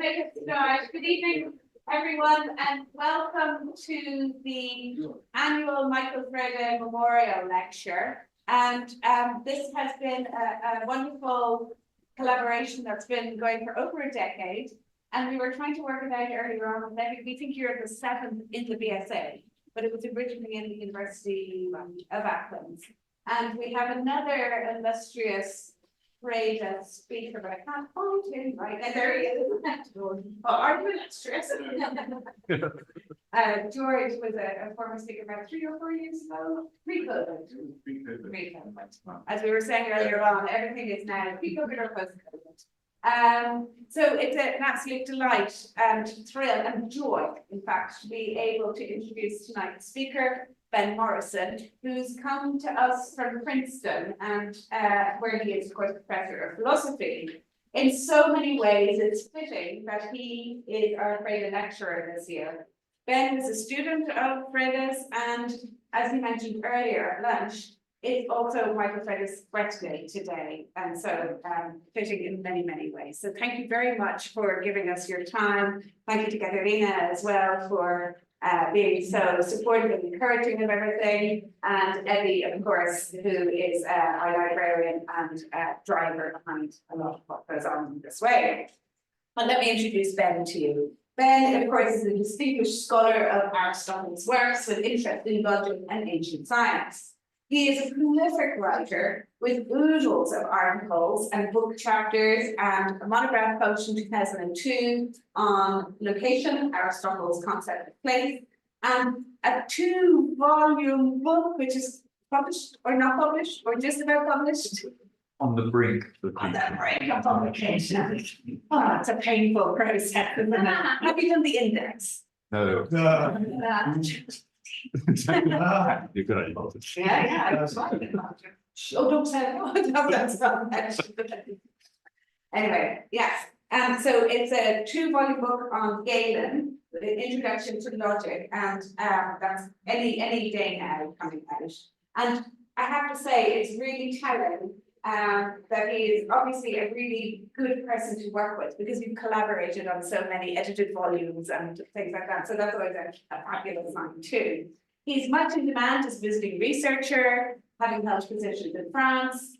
take us start. Good evening, everyone, and welcome to the annual Michael FREDE Memorial Lecture. And this has been a wonderful collaboration that's been going for over a decade. And we were trying to work it out earlier on. We think you're the seventh in the BSA, but it was originally in the University of Athens. And we have another illustrious FREDE speaker, but I can't find him right now. There he is. Oh, are you illustrious? George was a former speaker about 3 or 4 years ago, pre-COVID. As we were saying earlier on, everything is now pre-COVID or post-COVID. So it's an absolute delight and thrill and joy, in fact, to be able to introduce tonight's speaker, Ben Morison, who's come to us from Princeton and where he is, of course, professor of philosophy. In so many ways, it's fitting that he is our FREDE lecturer this year. Ben is a student of FREDE's, and as he mentioned earlier at lunch, it's also Michael FREDE's birthday today, and so fitting in many, many ways. So thank you very much for giving us your time. Thank you to Katerina as well for being so supportive and encouraging of everything, and Eddie, of course, who is our librarian and driver behind a lot of what goes on this way. But let me introduce Ben to you. Ben, of course, is a distinguished scholar of Aristotle's works with interest in logic and ancient science. He is a prolific writer with oodles of articles and book chapters, and a monograph published in 2002 on location, Aristotle's concept of place, and a 2-volume book which is published or not published or just about published. On the brink. On the brink of publication. Oh, it's a painful process, isn't it? Have you done the index? No. You're good at it. Yeah, that's right. Oh, don't say that. No, that's not Anyway, yes. So it's a 2-volume book on Galen, the introduction to logic, and that's any day now coming out. And I have to say, it's really telling that he is obviously a really good person to work with, because we've collaborated on so many edited volumes and things like that. So that's always a fabulous sign too. He's much in demand as visiting researcher, having held positions in France,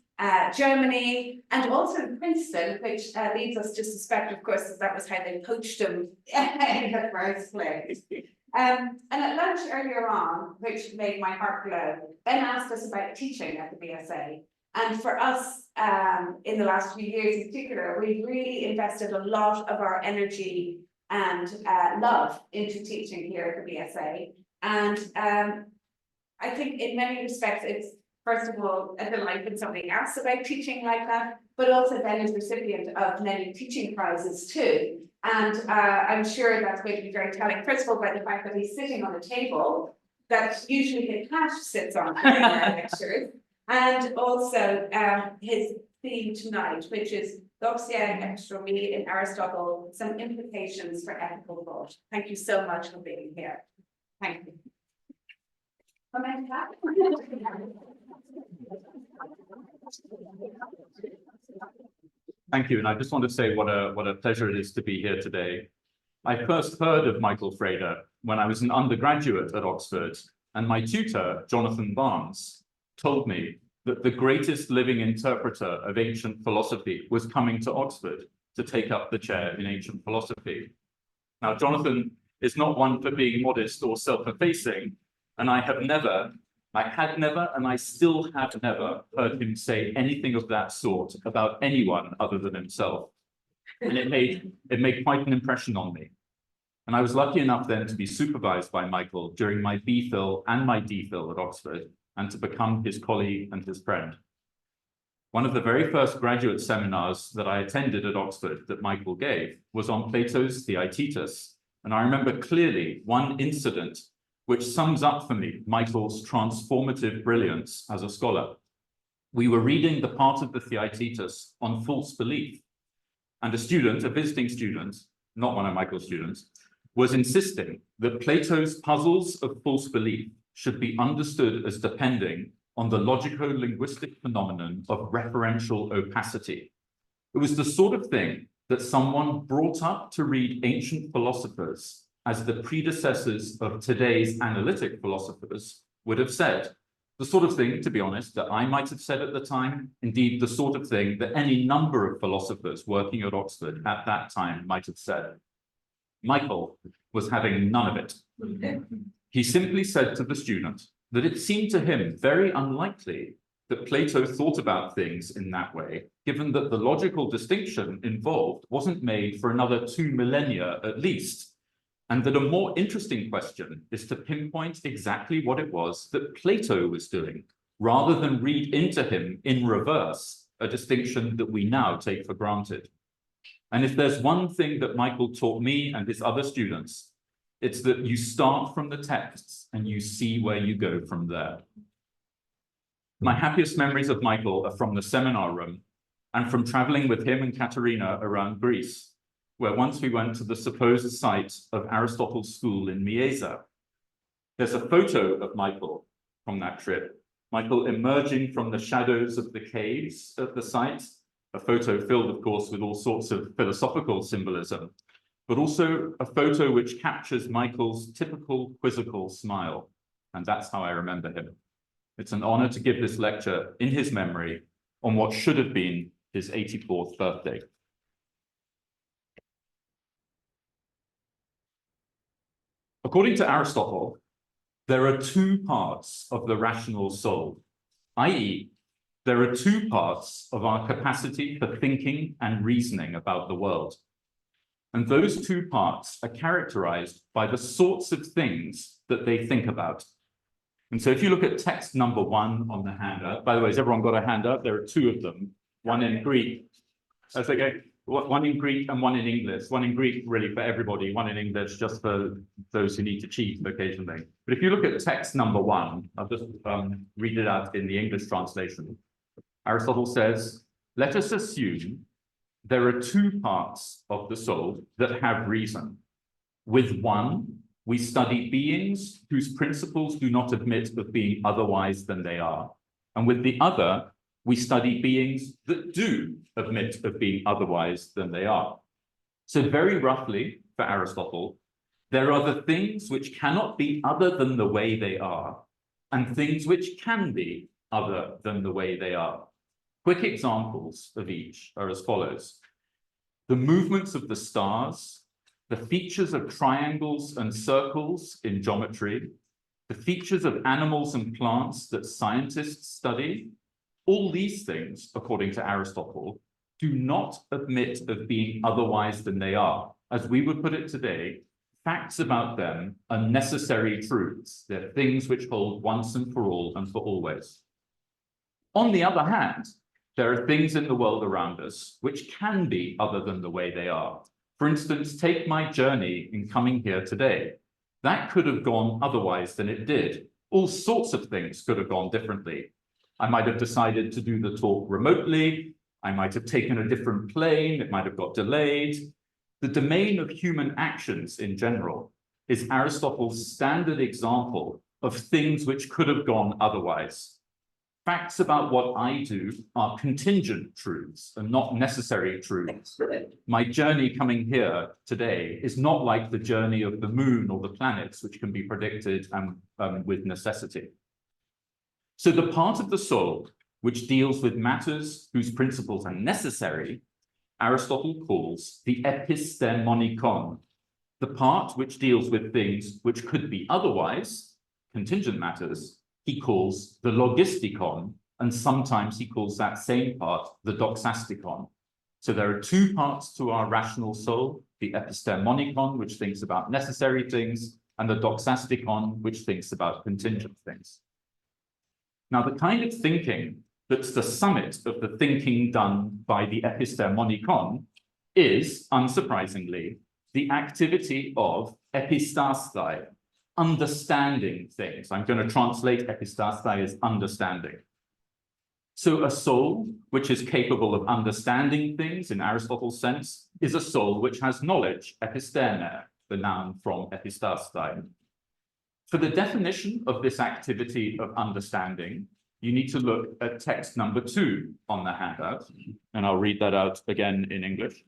Germany, and also in Princeton, which leads us to suspect, of course, that was how they poached him in the first place. And at lunch earlier on, which made my heart glow, Ben asked us about teaching at the BSA. And for us, in the last few years in particular, we've really invested a lot of our energy and love into teaching here at the BSA. And I think in many respects, it's, first of all, a delight when somebody asks about teaching like that, but also Ben is recipient of many teaching prizes too. And I'm sure that's going to be very telling, first of all, by the fact that he's sitting on a table that usually his cash sits on during our lectures. And also his theme tonight, which is Doxa episteme in Aristotle, some implications for ethical thought. Thank you so much for being here. Thank you. Thank you, and I just want to say what a pleasure it is to be here today. I first heard of Michael FREDE when I was an undergraduate at Oxford, and my tutor, Jonathan Barnes, told me that the greatest living interpreter of ancient philosophy was coming to Oxford to take up the chair in ancient philosophy. Now, Jonathan is not one for being modest or self-effacing, and I had never, and I still have never heard him say anything of that sort about anyone other than himself. And it made quite an impression on me. And I was lucky enough then to be supervised by Michael during my BPhil and my DPhil at Oxford, and to become his colleague and his friend. One of the very first graduate seminars that I attended at Oxford that Michael gave was on Plato's Theaetetus. And I remember clearly one incident which sums up for me Michael's transformative brilliance as a scholar. We were reading the part of the Theaetetus on false belief, and a visiting student, not one of Michael's students, was insisting that Plato's puzzles of false belief should be understood as depending on the logico-linguistic phenomenon of referential opacity. It was the sort of thing that someone brought up to read ancient philosophers as the predecessors of today's analytic philosophers would have said. The sort of thing, to be honest, that I might have said at the time, indeed the sort of thing that any number of philosophers working at Oxford at that time might have said. Michael was having none of it. He simply said to the student that it seemed to him very unlikely that Plato thought about things in that way, given that the logical distinction involved wasn't made for another 2 millennia at least, and that a more interesting question is to pinpoint exactly what it was that Plato was doing, rather than read into him in reverse a distinction that we now take for granted. And if there's one thing that Michael taught me and his other students, it's that you start from the texts and you see where you go from there. My happiest memories of Michael are from the seminar room and from traveling with him and Katerina around Greece, where once we went to the supposed site of Aristotle's school in Mieza. There's a photo of Michael from that trip, Michael emerging from the shadows of the caves at the site, a photo filled, of course, with all sorts of philosophical symbolism, but also a photo which captures Michael's typical quizzical smile. And that's how I remember him. It's an honor to give this lecture in his memory on what should have been his 84th birthday. According to Aristotle, there are two parts of the rational soul, i.e., there are two parts of our capacity for thinking and reasoning about the world. And those two parts are characterized by the sorts of things that they think about. And so if you look at text number 1 on the handout, by the way, has everyone got a handout? There are 2 of them, one in Greek. That's okay. One in Greek and one in English. One in Greek really for everybody, one in English just for those who need to cheat occasionally. But if you look at text number 1, I'll just read it out in the English translation. Aristotle says, let us assume there are 2 parts of the soul that have reason. With one, we study beings whose principles do not admit of being otherwise than they are. And with the other, we study beings that do admit of being otherwise than they are. So very roughly, for Aristotle, there are the things which cannot be other than the way they are, and things which can be other than the way they are. Quick examples of each are as follows. The movements of the stars, the features of triangles and circles in geometry, the features of animals and plants that scientists study, all these things, according to Aristotle, do not admit of being otherwise than they are. As we would put it today, facts about them are necessary truths. They're things which hold once and for all and for always. On the other hand, there are things in the world around us which can be other than the way they are. For instance, take my journey in coming here today. That could have gone otherwise than it did. All sorts of things could have gone differently. I might have decided to do the talk remotely. I might have taken a different plane. It might have got delayed. The domain of human actions in general is Aristotle's standard example of things which could have gone otherwise. Facts about what I do are contingent truths and not necessary truths. My journey coming here today is not like the journey of the moon or the planets, which can be predicted with necessity. So the part of the soul which deals with matters whose principles are necessary, Aristotle calls the epistimonikon. The part which deals with things which could be otherwise, contingent matters, he calls the logistikon, and sometimes he calls that same part the doxastikon. So there are 2 parts to our rational soul, the epistimonikon, which thinks about necessary things, and the doxastikon, which thinks about contingent things. Now, the kind of thinking that's the summit of the thinking done by the epistimonikon is, unsurprisingly, the activity of epistastai, understanding things. I'm going to translate epistastai as understanding. So a soul which is capable of understanding things in Aristotle's sense is a soul which has knowledge, episteme, the noun from epistastai. For the definition of this activity of understanding, you need to look at text number 2 on the handout, and I'll read that out again in English.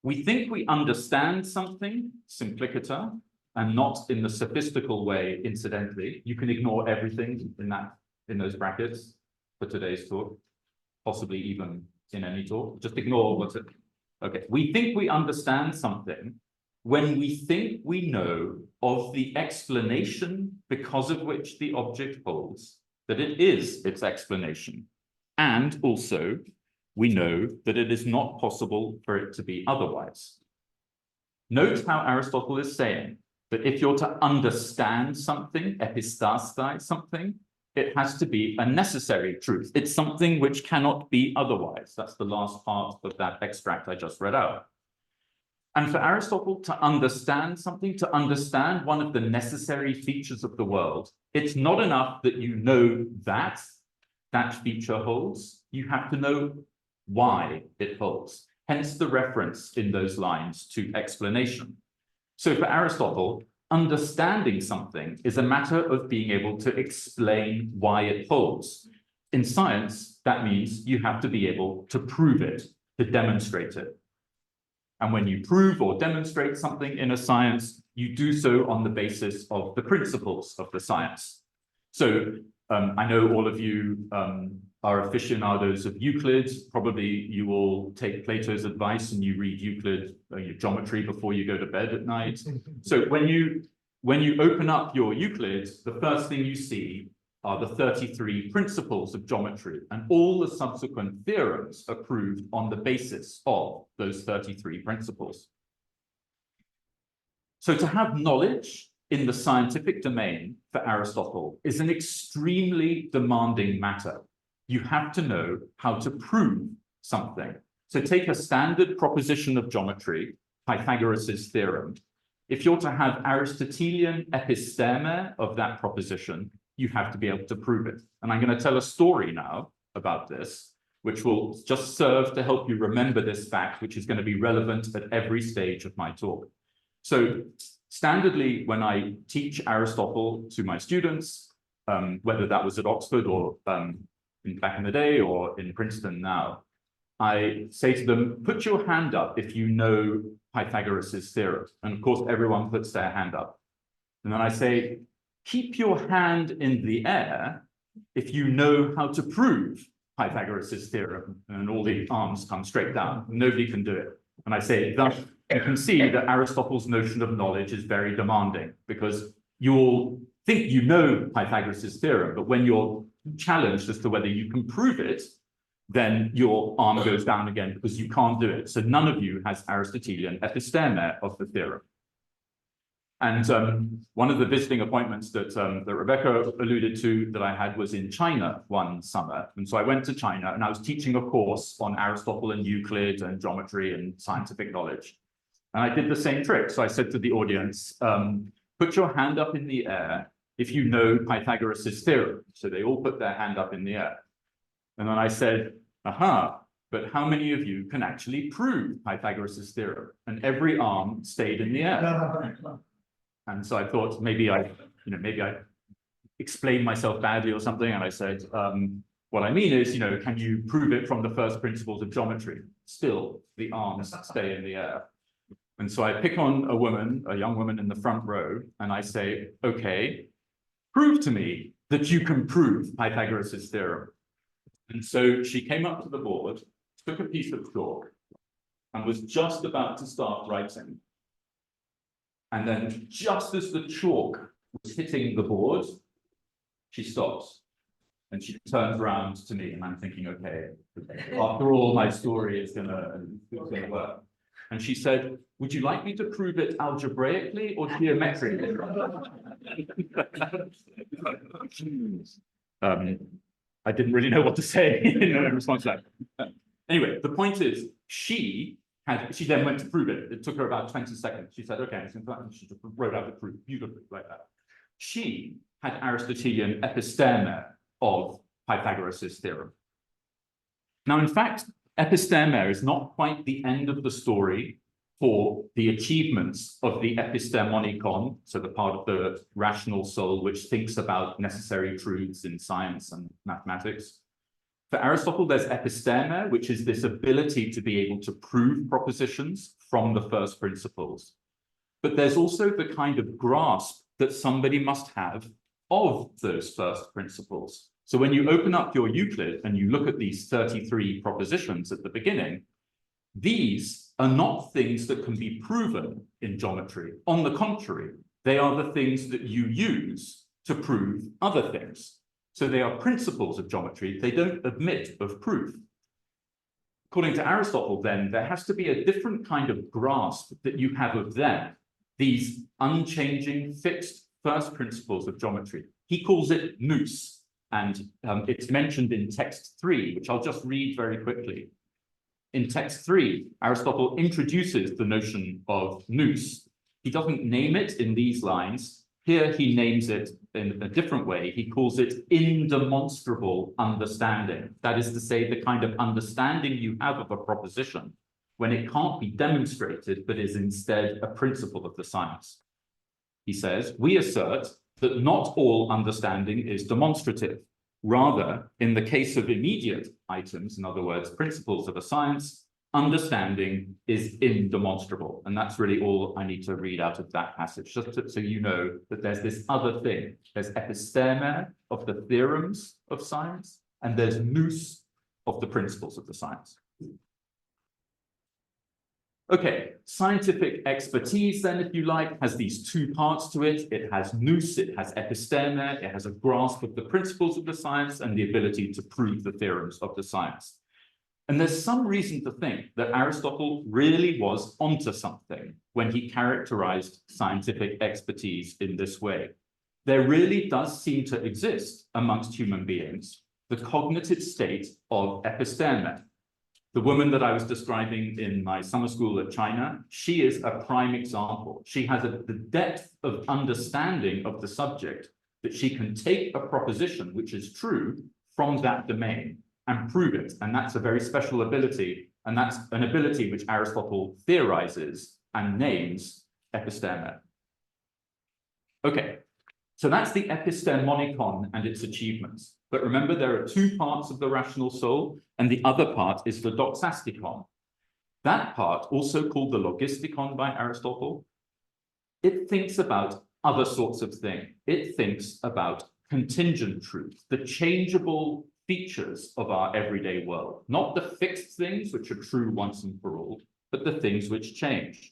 We think we understand something, simpliciter, and not in the sophistical way, incidentally. You can ignore everything in those brackets for today's talk, possibly even in any talk. Just ignore what's it. Okay, we think we understand something when we think we know of the explanation because of which the object holds, that it is its explanation. And also, we know that it is not possible for it to be otherwise. Note how Aristotle is saying that if you're to understand something, epistastai something, it has to be a necessary truth. It's something which cannot be otherwise. That's the last part of that extract I just read out. And for Aristotle to understand something, to understand one of the necessary features of the world, it's not enough that you know that feature holds. You have to know why it holds. Hence the reference in those lines to explanation. So for Aristotle, understanding something is a matter of being able to explain why it holds. In science, that means you have to be able to prove it, to demonstrate it. And when you prove or demonstrate something in a science, you do so on the basis of the principles of the science. So I know all of you are aficionados of Euclid. Probably you will take Plato's advice and you read Euclid, your geometry before you go to bed at night. So when you open up your Euclid, the first thing you see are the 33 principles of geometry, and all the subsequent theorems are proved on the basis of those 33 principles. So to have knowledge in the scientific domain for Aristotle is an extremely demanding matter. You have to know how to prove something. So take a standard proposition of geometry, Pythagoras' theorem. If you're to have Aristotelian episteme of that proposition, you have to be able to prove it. And I'm going to tell a story now about this, which will just serve to help you remember this fact, which is going to be relevant at every stage of my talk. So standardly, when I teach Aristotle to my students, whether that was at Oxford or back in the day or in Princeton now, I say to them, put your hand up if you know Pythagoras' theorem. And of course, everyone puts their hand up. And then I say, keep your hand in the air if you know how to prove Pythagoras' theorem. And all the arms come straight down. Nobody can do it. And I say, thus, you can see that Aristotle's notion of knowledge is very demanding, because you all think you know Pythagoras' theorem, but when you're challenged as to whether you can prove it, then your arm goes down again because you can't do it. So none of you has Aristotelian episteme of the theorem. And one of the visiting appointments that Rebecca alluded to that I had was in China one summer. And so I went to China and I was teaching a course on Aristotle and Euclid and geometry and scientific knowledge. And I did the same trick. So I said to the audience, put your hand up in the air if you know Pythagoras' theorem. So they all put their hand up in the air. And then I said, aha, but how many of you can actually prove Pythagoras' theorem? And every arm stayed in the air. And so I thought maybe I explained myself badly or something. And I said, what I mean is, can you prove it from the first principles of geometry? Still, the arms stay in the air. And so I pick on a young woman in the front row, and I say, okay, prove to me that you can prove Pythagoras' theorem. And so she came up to the board, took a piece of chalk, and was just about to start writing. And then just as the chalk was hitting the board, she stops. And she turns around to me, and I'm thinking, okay, after all, my story is gonna work. And she said, would you like me to prove it algebraically or geometrically? I didn't really know what to say in response to that. Anyway, the point is, she then went to prove it. It took her about 20 seconds. She said, okay, she just wrote out the proof beautifully like that. She had Aristotelian episteme of Pythagoras' theorem. Now, in fact, episteme is not quite the end of the story for the achievements of the epistemonikon, so the part of the rational soul which thinks about necessary truths in science and mathematics. For Aristotle, there's episteme, which is this ability to be able to prove propositions from the first principles. But there's also the kind of grasp that somebody must have of those first principles. So when you open up your Euclid and you look at these 33 propositions at the beginning, these are not things that can be proven in geometry. On the contrary, they are the things that you use to prove other things. So they are principles of geometry. They don't admit of proof. According to Aristotle, then, there has to be a different kind of grasp that you have of them, these unchanging, fixed first principles of geometry. He calls it nous, and it's mentioned in text 3, which I'll just read very quickly. In text 3, Aristotle introduces the notion of nous. He doesn't name it in these lines. Here he names it in a different way. He calls it indemonstrable understanding. That is to say, the kind of understanding you have of a proposition when it can't be demonstrated, but is instead a principle of the science. He says, we assert that not all understanding is demonstrative. Rather, in the case of immediate items, in other words, principles of a science, understanding is indemonstrable. And that's really all I need to read out of that passage, just so you know that there's this other thing. There's episteme of the theorems of science, and there's nous of the principles of the science. Okay, scientific expertise then, if you like, has these two parts to it. It has nous, it has episteme, it has a grasp of the principles of the science and the ability to prove the theorems of the science. And there's some reason to think that Aristotle really was onto something when he characterized scientific expertise in this way. There really does seem to exist amongst human beings the cognitive state of episteme. The woman that I was describing in my summer school at China, she is a prime example. She has the depth of understanding of the subject that she can take a proposition which is true from that domain and prove it. And that's a very special ability. And that's an ability which Aristotle theorizes and names episteme. Okay, so that's the epistemonikon and its achievements. But remember, there are two parts of the rational soul, and the other part is the doxastikon. That part, also called the logistikon by Aristotle, it thinks about other sorts of things. It thinks about contingent truth, the changeable features of our everyday world, not the fixed things which are true once and for all, but the things which change.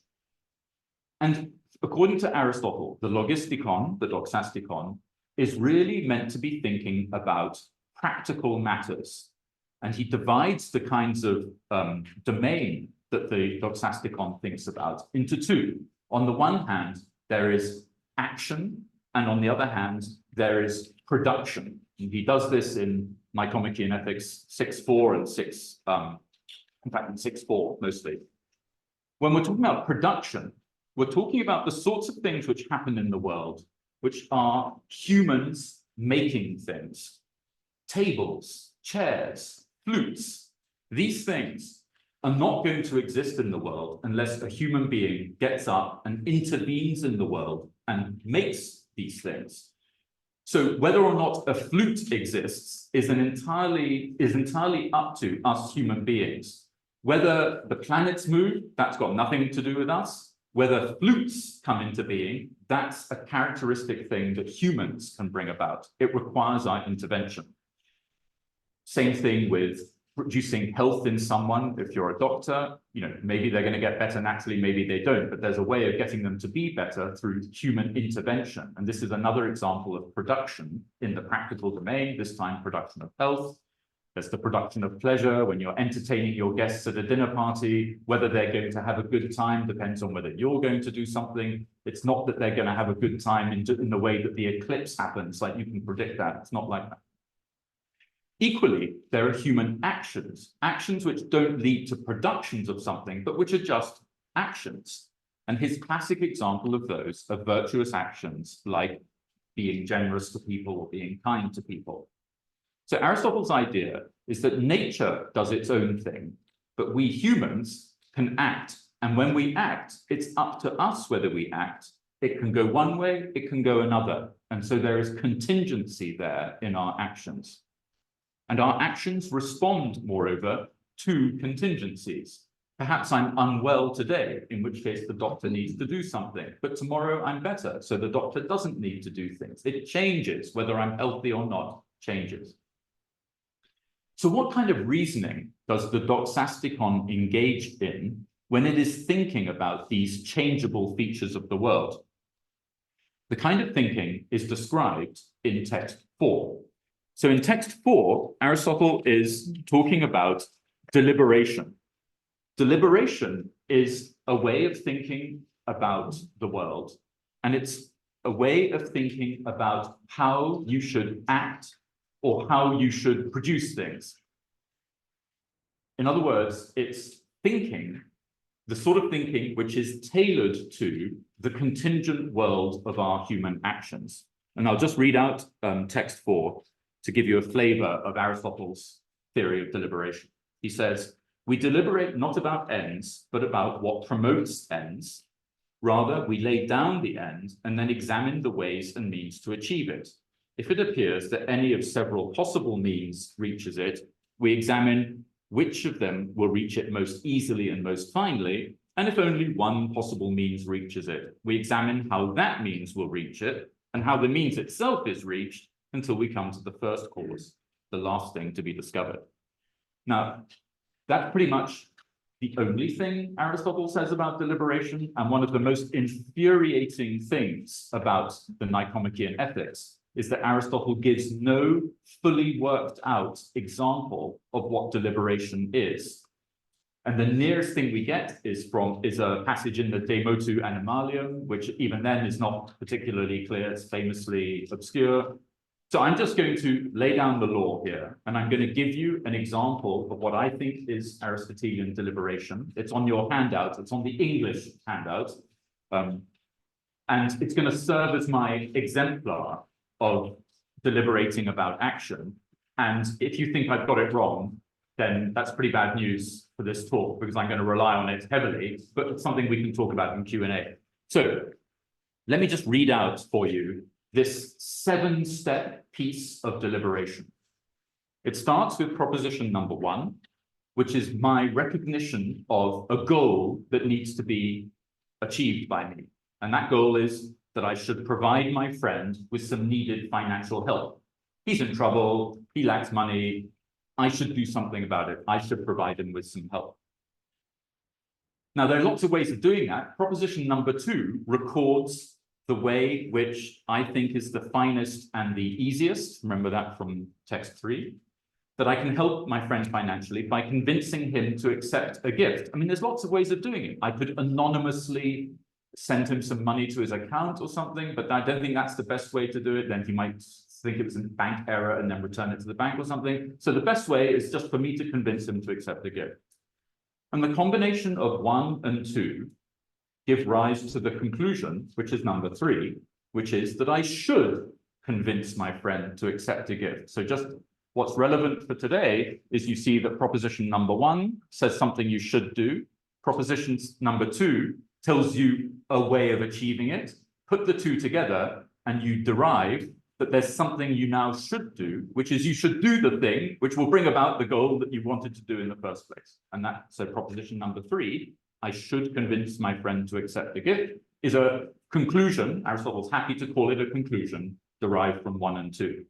And according to Aristotle, the logistikon, the doxastikon, is really meant to be thinking about practical matters. And he divides the kinds of domain that the doxastikon thinks about into two. On the one hand, there is action, and on the other hand, there is production. And he does this in Nicomachean in Ethics 6.4 and 6, in fact, in 6.4 mostly. When we're talking about production, we're talking about the sorts of things which happen in the world, which are humans making things. Tables, chairs, flutes. These things are not going to exist in the world unless a human being gets up and intervenes in the world and makes these things. So whether or not a flute exists is entirely up to us human beings. Whether the planets move, that's got nothing to do with us. Whether flutes come into being, that's a characteristic thing that humans can bring about. It requires our intervention. Same thing with producing health in someone. If you're a doctor, maybe they're going to get better naturally, maybe they don't, but there's a way of getting them to be better through human intervention. And this is another example of production in the practical domain, this time production of health. There's the production of pleasure when you're entertaining your guests at a dinner party. Whether they're going to have a good time depends on whether you're going to do something. It's not that they're going to have a good time in the way that the eclipse happens, like you can predict that. It's not like that. Equally, there are human actions, actions which don't lead to productions of something, but which are just actions. And his classic example of those are virtuous actions like being generous to people or being kind to people. So Aristotle's idea is that nature does its own thing, but we humans can act. And when we act, it's up to us whether we act. It can go one way, it can go another. And so there is contingency there in our actions. And our actions respond, moreover, to contingencies. Perhaps I'm unwell today, in which case the doctor needs to do something, but tomorrow I'm better, so the doctor doesn't need to do things. It changes, whether I'm healthy or not, changes. So what kind of reasoning does the doxasticon engage in when it is thinking about these changeable features of the world? The kind of thinking is described in text 4. So in text 4, Aristotle is talking about deliberation. Deliberation is a way of thinking about the world, and it's a way of thinking about how you should act or how you should produce things. In other words, it's thinking, the sort of thinking which is tailored to the contingent world of our human actions. And I'll just read out text 4 to give you a flavor of Aristotle's theory of deliberation. He says, "We deliberate not about ends, but about what promotes ends. Rather, we lay down the end and then examine the ways and means to achieve it. If it appears that any of several possible means reaches it, we examine which of them will reach it most easily and most finely, and if only one possible means reaches it, we examine how that means will reach it, and how the means itself is reached until we come to the first cause, the last thing to be discovered." Now, that's pretty much the only thing Aristotle says about deliberation, and one of the most infuriating things about the Nicomachean Ethics is that Aristotle gives no fully worked out example of what deliberation is. And the nearest thing we get is a passage in the De Motu Animalium, which even then is not particularly clear, it's famously obscure. So I'm just going to lay down the law here, and I'm going to give you an example of what I think is Aristotelian deliberation. It's on your handout, it's on the English handout, and it's going to serve as my exemplar of deliberating about action. And if you think I've got it wrong, then that's pretty bad news for this talk, because I'm going to rely on it heavily, but it's something we can talk about in Q&A. So let me just read out for you this 7-step piece of deliberation. It starts with proposition number 1, which is my recognition of a goal that needs to be achieved by me. And that goal is that I should provide my friend with some needed financial help. He's in trouble, he lacks money, I should do something about it. I should provide him with some help. Now, there are lots of ways of doing that. Proposition number 2 records the way which I think is the finest and the easiest, remember that from text 3, that I can help my friend financially by convincing him to accept a gift. I mean, there's lots of ways of doing it. I could anonymously send him some money to his account or something, but I don't think that's the best way to do it. Then he might think it was a bank error and then return it to the bank or something. So the best way is just for me to convince him to accept the gift. And the combination of 1 and 2 give rise to the conclusion, which is number 3, which is that I should convince my friend to accept a gift. So just what's relevant for today is you see that proposition number 1 says something you should do. Proposition number 2 tells you a way of achieving it. Put the 2 together and you derive that there's something you now should do, which is you should do the thing which will bring about the goal that you wanted to do in the first place. And so proposition number 3, I should convince my friend to accept the gift, is a conclusion. Aristotle's happy to call it a conclusion derived from 1 and 2.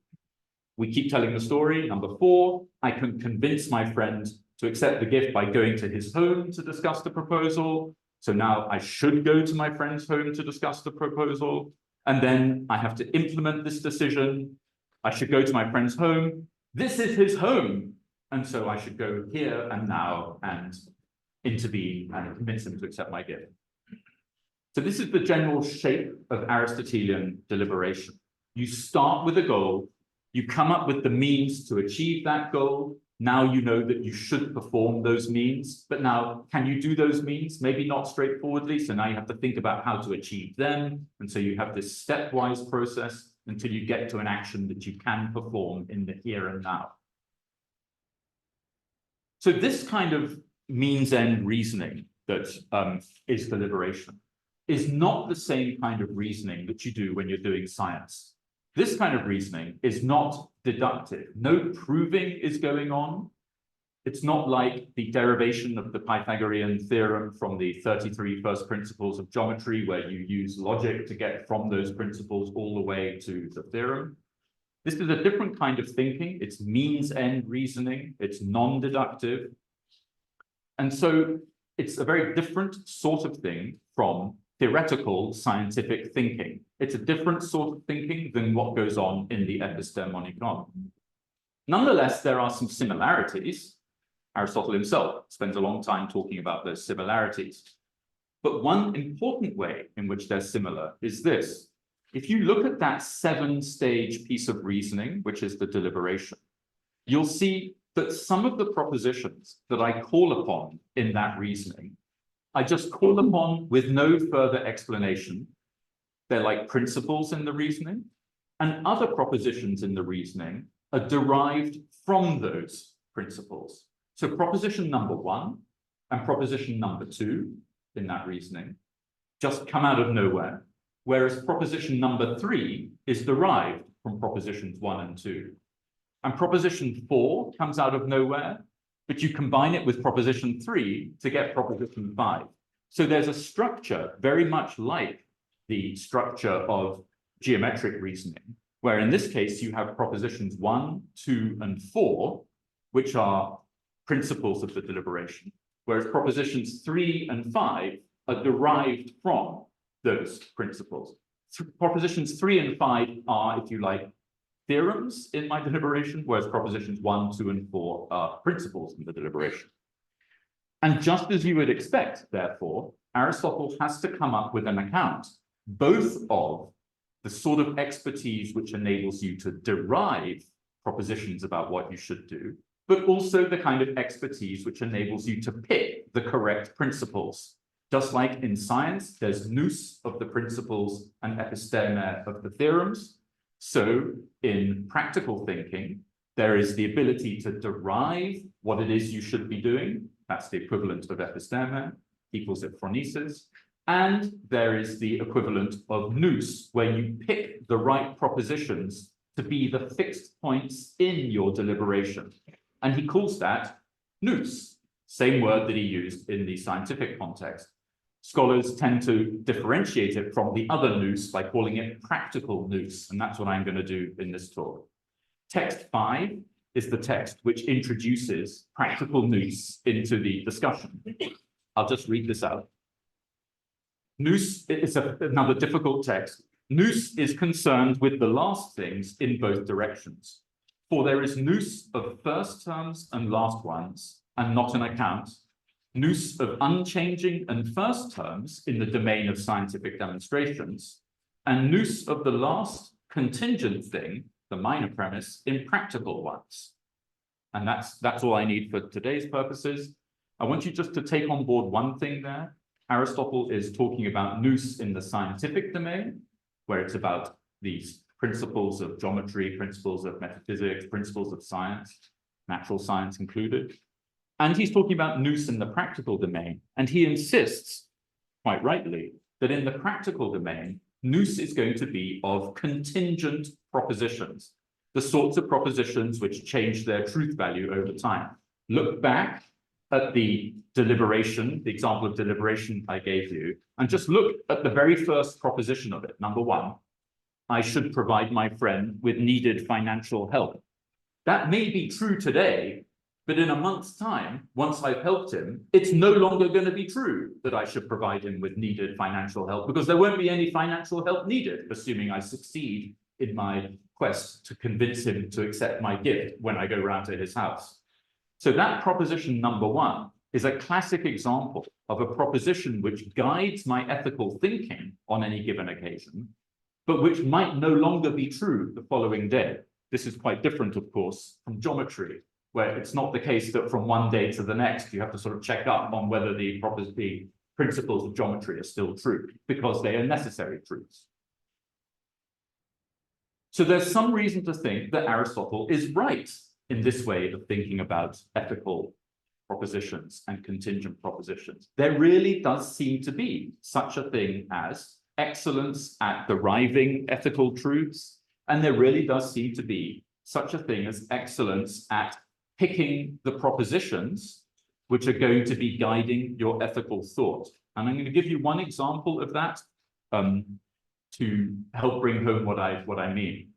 We keep telling the story. Number 4, I can convince my friend to accept the gift by going to his home to discuss the proposal. So now I should go to my friend's home to discuss the proposal. And then I have to implement this decision. I should go to my friend's home. This is his home. And so I should go here and now and intervene and convince him to accept my gift. So this is the general shape of Aristotelian deliberation. You start with a goal, you come up with the means to achieve that goal. Now you know that you should perform those means, but now can you do those means? Maybe not straightforwardly, so now you have to think about how to achieve them. And so you have this stepwise process until you get to an action that you can perform in the here and now. So this kind of means-end reasoning that is deliberation is not the same kind of reasoning that you do when you're doing science. This kind of reasoning is not deductive. No proving is going on. It's not like the derivation of the Pythagorean theorem from the 33 first principles of geometry, where you use logic to get from those principles all the way to the theorem. This is a different kind of thinking. It's means-end reasoning. It's non-deductive. And so it's a very different sort of thing from theoretical scientific thinking. It's a different sort of thinking than what goes on in the Epistemonikon. Nonetheless, there are some similarities. Aristotle himself spends a long time talking about those similarities. But one important way in which they're similar is this. If you look at that 7-stage piece of reasoning, which is the deliberation, you'll see that some of the propositions that I call upon in that reasoning, I just call upon with no further explanation. They're like principles in the reasoning, and other propositions in the reasoning are derived from those principles. So proposition number 1 and proposition number 2 in that reasoning just come out of nowhere, whereas proposition number 3 is derived from propositions 1 and 2. And proposition 4 comes out of nowhere, but you combine it with proposition 3 to get proposition 5. So there's a structure very much like the structure of geometric reasoning, where in this case you have propositions 1, 2, and 4, which are principles of the deliberation, whereas propositions 3 and 5 are derived from those principles. Propositions 3 and 5 are, if you like, theorems in my deliberation, whereas propositions 1, 2, and 4 are principles in the deliberation. And just as you would expect, therefore, Aristotle has to come up with an account, both of the sort of expertise which enables you to derive propositions about what you should do, but also the kind of expertise which enables you to pick the correct principles. Just like in science, there's nous of the principles and episteme of the theorems. So in practical thinking, there is the ability to derive what it is you should be doing. That's the equivalent of episteme, equals phronesis. And there is the equivalent of nous, where you pick the right propositions to be the fixed points in your deliberation. And he calls that nous, same word that he used in the scientific context. Scholars tend to differentiate it from the other nous by calling it practical nous, and that's what I'm going to do in this talk. Text 5 is the text which introduces practical nous into the discussion. I'll just read this out. Nous is another difficult text. Nous is concerned with the last things in both directions. For there is nous of first terms and last ones, and not an account. Nous of unchanging and first terms in the domain of scientific demonstrations, and nous of the last contingent thing, the minor premise, in practical ones. And that's all I need for today's purposes. I want you just to take on board one thing there. Aristotle is talking about nous in the scientific domain, where it's about these principles of geometry, principles of metaphysics, principles of science, natural science included. And he's talking about nous in the practical domain. And he insists, quite rightly, that in the practical domain, nous is going to be of contingent propositions, the sorts of propositions which change their truth value over time. Look back at the deliberation, the example of deliberation I gave you, and just look at the very first proposition of it. Number 1, I should provide my friend with needed financial help. That may be true today, but in a month's time, once I've helped him, it's no longer going to be true that I should provide him with needed financial help, because there won't be any financial help needed, assuming I succeed in my quest to convince him to accept my gift when I go round to his house. So that proposition number 1 is a classic example of a proposition which guides my ethical thinking on any given occasion, but which might no longer be true the following day. This is quite different, of course, from geometry, where it's not the case that from one day to the next, you have to sort of check up on whether the principles of geometry are still true, because they are necessary truths. So there's some reason to think that Aristotle is right in this way of thinking about ethical propositions and contingent propositions. There really does seem to be such a thing as excellence at deriving ethical truths, and there really does seem to be such a thing as excellence at picking the propositions which are going to be guiding your ethical thought. And I'm going to give you one example of that to help bring home what I mean.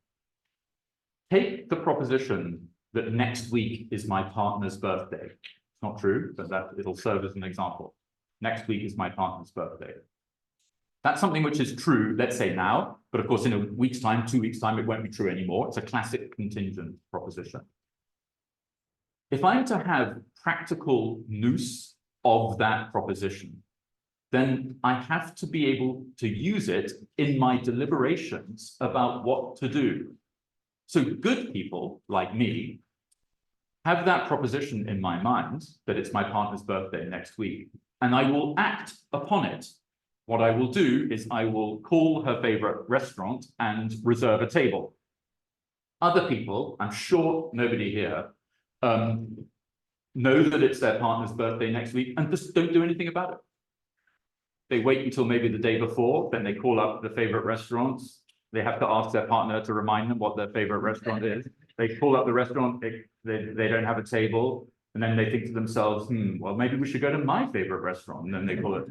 Take the proposition that next week is my partner's birthday. It's not true, but it'll serve as an example. Next week is my partner's birthday. That's something which is true, let's say now, but of course in a week's time, 2 weeks' time, it won't be true anymore. It's a classic contingent proposition. If I'm to have practical nous of that proposition, then I have to be able to use it in my deliberations about what to do. So good people like me have that proposition in my mind that it's my partner's birthday next week, and I will act upon it. What I will do is I will call her favorite restaurant and reserve a table. Other people, I'm sure nobody here, know that it's their partner's birthday next week and just don't do anything about it. They wait until maybe the day before, then they call up the favorite restaurants. They have to ask their partner to remind them what their favorite restaurant is. They call up the restaurant, they don't have a table, and then they think to themselves, well, maybe we should go to my favorite restaurant, and then they call it.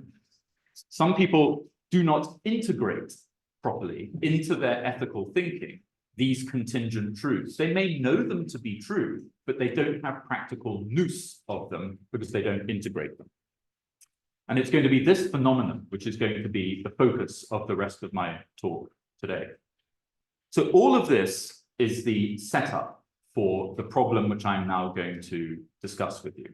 Some people do not integrate properly into their ethical thinking these contingent truths. They may know them to be true, but they don't have practical nous of them because they don't integrate them. And it's going to be this phenomenon which is going to be the focus of the rest of my talk today. So all of this is the setup for the problem which I'm now going to discuss with you.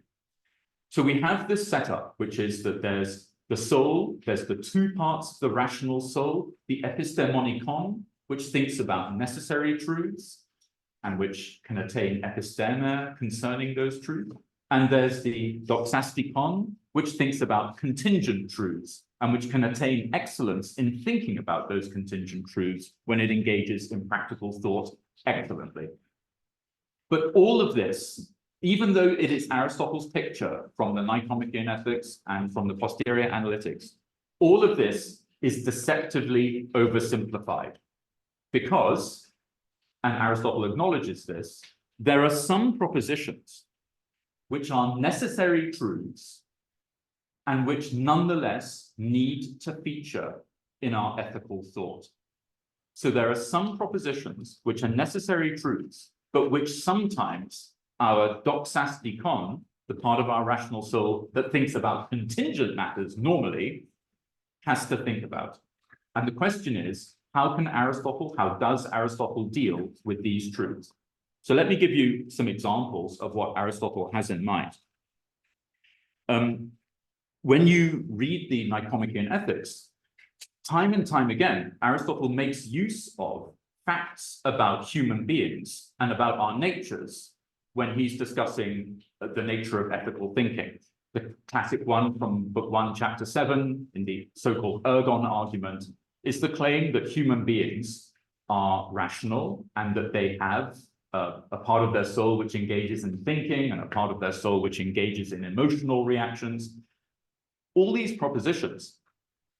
So we have this setup, which is that there's the soul, there's the two parts of the rational soul, the epistemonikon, which thinks about necessary truths and which can attain episteme concerning those truths. And there's the doxastikon, which thinks about contingent truths and which can attain excellence in thinking about those contingent truths when it engages in practical thought excellently. But all of this, even though it is Aristotle's picture from the Nicomachean Ethics and from the Posterior Analytics, all of this is deceptively oversimplified because, and Aristotle acknowledges this, there are some propositions which are necessary truths and which nonetheless need to feature in our ethical thought. So there are some propositions which are necessary truths, but which sometimes our doxastikon, the part of our rational soul that thinks about contingent matters normally, has to think about. And the question is, how does Aristotle deal with these truths? So let me give you some examples of what Aristotle has in mind. When you read the Nicomachean Ethics, time and time again, Aristotle makes use of facts about human beings and about our natures when he's discussing the nature of ethical thinking. The classic one from Book 1, Chapter 7, in the so-called ergon argument, is the claim that human beings are rational and that they have a part of their soul which engages in thinking and a part of their soul which engages in emotional reactions. All these propositions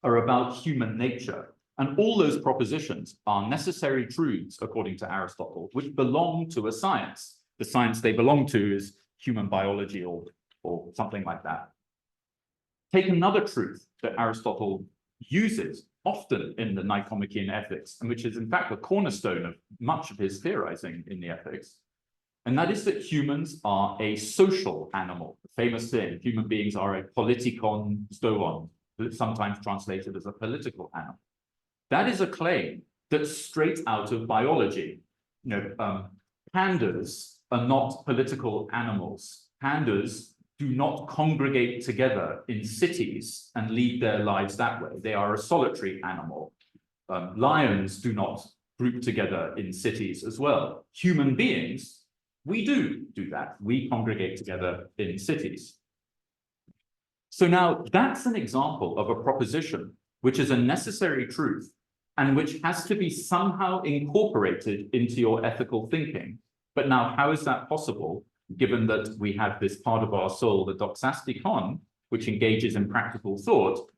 are about human nature, and all those propositions are necessary truths, according to Aristotle, which belong to a science. The science they belong to is human biology or something like that. Take another truth that Aristotle uses often in the Nicomachean Ethics, and which is in fact the cornerstone of much of his theorizing in the Ethics, and that is that humans are a social animal. The famous thing, human beings are a politikon stoon, sometimes translated as a political animal. That is a claim that's straight out of biology. Pandas are not political animals. Pandas do not congregate together in cities and lead their lives that way. They are a solitary animal. Lions do not group together in cities as well. Human beings, we do that. We congregate together in cities. So now that's an example of a proposition which is a necessary truth and which has to be somehow incorporated into your ethical thinking. But now, how is that possible, given that we have this part of our soul, the doxastikon, which engages in practical thought,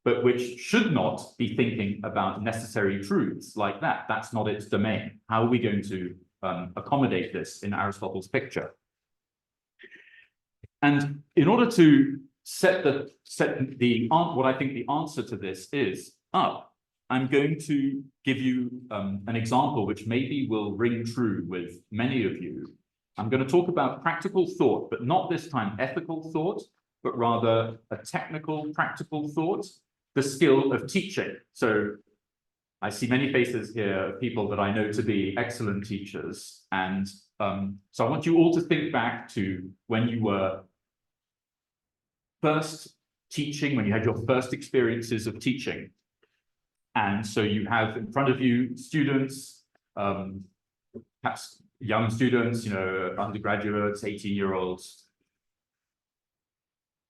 but which should not be thinking about necessary truths like that? That's not its domain. How are we going to accommodate this in Aristotle's picture. And in order to set what I think the answer to this is up, I'm going to give you an example which maybe will ring true with many of you. I'm going to talk about practical thought, but not this time ethical thought, but rather a technical, practical thought, the skill of teaching. So I see many faces here of people that I know to be excellent teachers. And so I want you all to think back to when you were first teaching, when you had your first experiences of teaching. And so you have in front of you students, perhaps young students, undergraduates, 18-year-olds.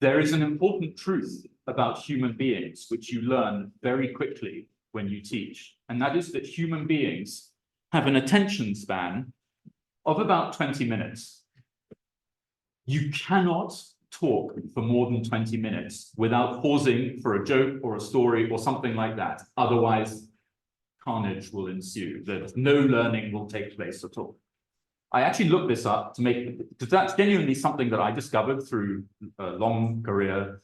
There is an important truth about human beings, which you learn very quickly when you teach, and that is that human beings have an attention span of about 20 minutes. You cannot talk for more than 20 minutes without pausing for a joke or a story or something like that. Otherwise, carnage will ensue. No learning will take place at all. I actually looked this up because that's genuinely something that I discovered through a long career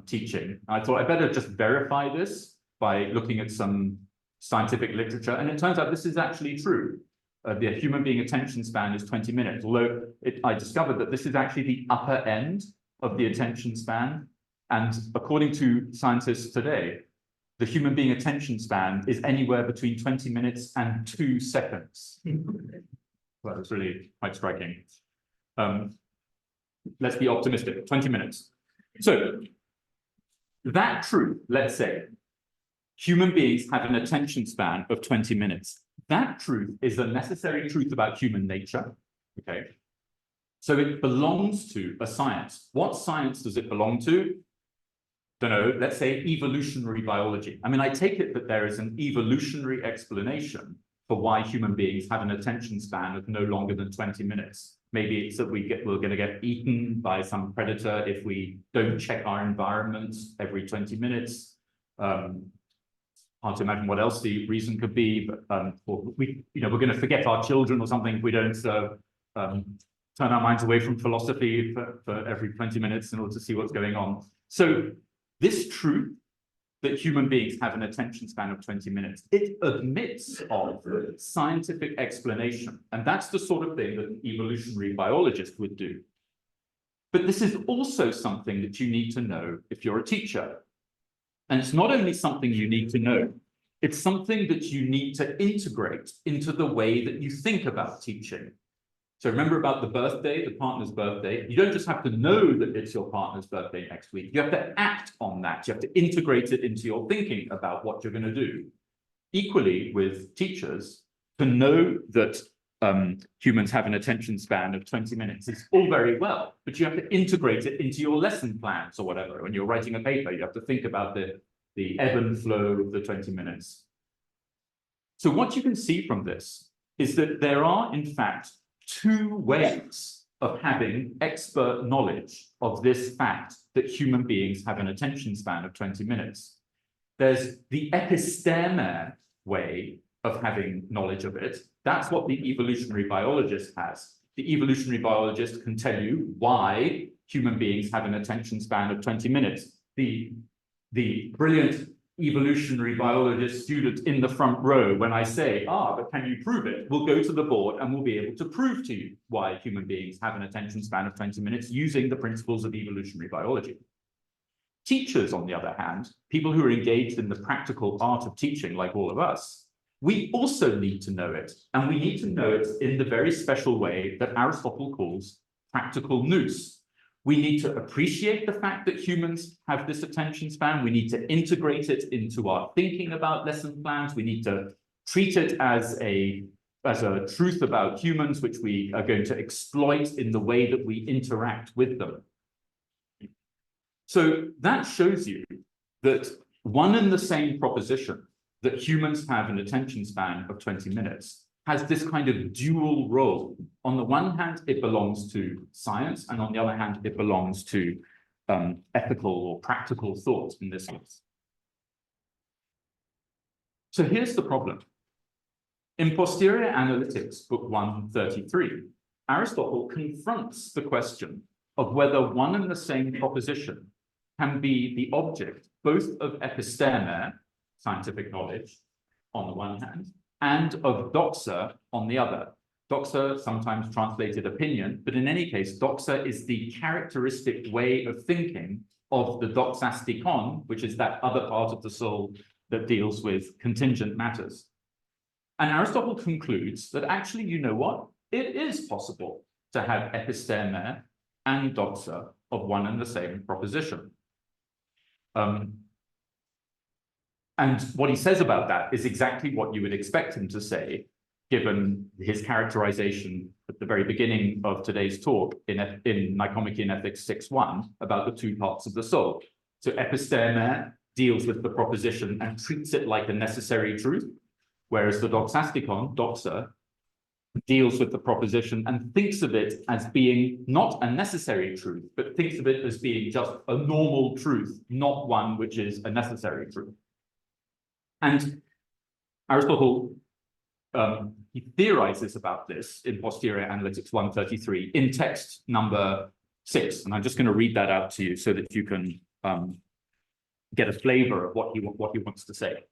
teaching. I thought I better just verify this by looking at some scientific literature. And it turns out this is actually true. The human being attention span is 20 minutes, although I discovered that this is actually the upper end of the attention span. And according to scientists today, the human being attention span is anywhere between 20 minutes and 2 seconds. Well, it's really quite striking. Let's be optimistic, 20 minutes. So that truth, let's say, human beings have an attention span of 20 minutes. That truth is a necessary truth about human nature, okay? So it belongs to a science. What science does it belong to? Don't know, let's say evolutionary biology. I mean, I take it that there is an evolutionary explanation for why human beings have an attention span of no longer than 20 minutes. Maybe it's that we're going to get eaten by some predator if we don't check our environment every 20 minutes. Hard to imagine what else the reason could be, but we're going to forget our children or something if we don't turn our minds away from philosophy for every 20 minutes in order to see what's going on. So this truth that human beings have an attention span of 20 minutes, it admits of scientific explanation. And that's the sort of thing that an evolutionary biologist would do. But this is also something that you need to know if you're a teacher. And it's not only something you need to know, it's something that you need to integrate into the way that you think about teaching. So remember about the birthday, the partner's birthday. You don't just have to know that it's your partner's birthday next week. You have to act on that. You have to integrate it into your thinking about what you're going to do. Equally with teachers, to know that humans have an attention span of 20 minutes is all very well, but you have to integrate it into your lesson plans or whatever. When you're writing a paper, you have to think about the ebb and flow of the 20 minutes. So what you can see from this is that there are, in fact, 2 ways of having expert knowledge of this fact that human beings have an attention span of 20 minutes. There's the episteme way of having knowledge of it. That's what the evolutionary biologist has. The evolutionary biologist can tell you why human beings have an attention span of 20 minutes. The brilliant evolutionary biologist student in the front row, when I say, but can you prove it? We'll go to the board and we'll be able to prove to you why human beings have an attention span of 20 minutes using the principles of evolutionary biology. Teachers, on the other hand, people who are engaged in the practical art of teaching, like all of us, we also need to know it. And we need to know it in the very special way that Aristotle calls practical nous. We need to appreciate the fact that humans have this attention span. We need to integrate it into our thinking about lesson plans. We need to treat it as a truth about humans, which we are going to exploit in the way that we interact with them. So that shows you that one and the same proposition, that humans have an attention span of 20 minutes, has this kind of dual role. On the one hand, it belongs to science, and on the other hand, it belongs to ethical or practical thought in this case. So here's the problem. In Posterior Analytics, book 133, Aristotle confronts the question of whether one and the same proposition can be the object both of episteme, scientific knowledge, on the one hand, and of doxa on the other. Doxa, sometimes translated opinion, but in any case, doxa is the characteristic way of thinking of the doxastikon, which is that other part of the soul that deals with contingent matters. And Aristotle concludes that actually, you know what? It is possible to have episteme and doxa of one and the same proposition. And what he says about that is exactly what you would expect him to say, given his characterization at the very beginning of today's talk in Nicomachean Ethics 6.1 about the two parts of the soul. So episteme deals with the proposition and treats it like a necessary truth, whereas the doxastikon, doxa, deals with the proposition and thinks of it as being not a necessary truth, but thinks of it as being just a normal truth, not one which is a necessary truth. And Aristotle, he theorizes about this in Posterior Analytics 133 in text number 6. And I'm just going to read that out to you so that you can get a flavor of what he wants to say.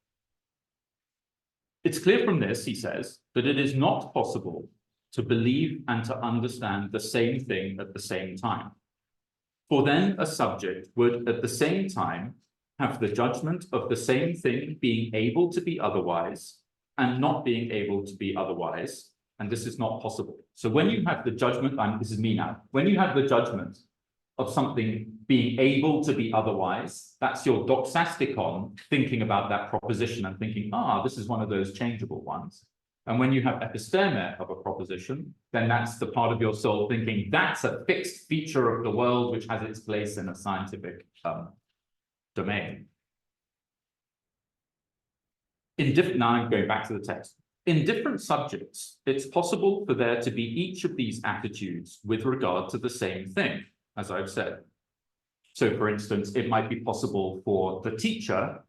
It's clear from this, he says, that it is not possible to believe and to understand the same thing at the same time. For then a subject would at the same time have the judgment of the same thing being able to be otherwise and not being able to be otherwise, and this is not possible. So when you have the judgment, this is me now, when you have the judgment of something being able to be otherwise, that's your doxastikon thinking about that proposition and thinking, this is one of those changeable ones. And when you have episteme of a proposition, then that's the part of your soul thinking that's a fixed feature of the world which has its place in a scientific domain. Now I'm going back to the text. In different subjects, it's possible for there to be each of these attitudes with regard to the same thing, as I've said. So, for instance, it might be possible for the teacher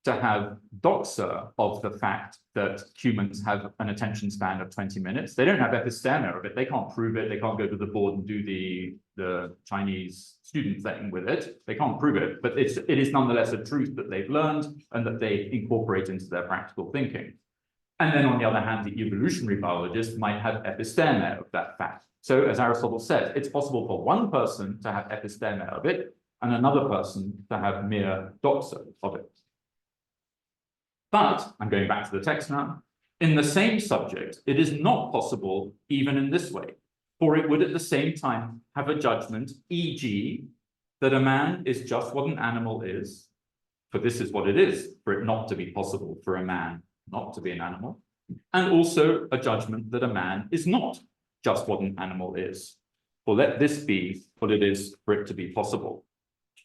to have doxa of the fact that humans have an attention span of 20 minutes. They don't have episteme of it. They can't prove it. They can't go to the board and do the Chinese student thing with it. They can't prove it, but it is nonetheless a truth that they've learned and that they incorporate into their practical thinking. And then on the other hand, the evolutionary biologist might have episteme of that fact. So as Aristotle says, it's possible for one person to have episteme of it and another person to have mere doxa of it. But, I'm going back to the text now, in the same subject, it is not possible even in this way, for it would at the same time have a judgment, e.g., that a man is just what an animal is, for this is what it is, for it not to be possible for a man not to be an animal, and also a judgment that a man is not just what an animal is, for let this be what it is for it to be possible.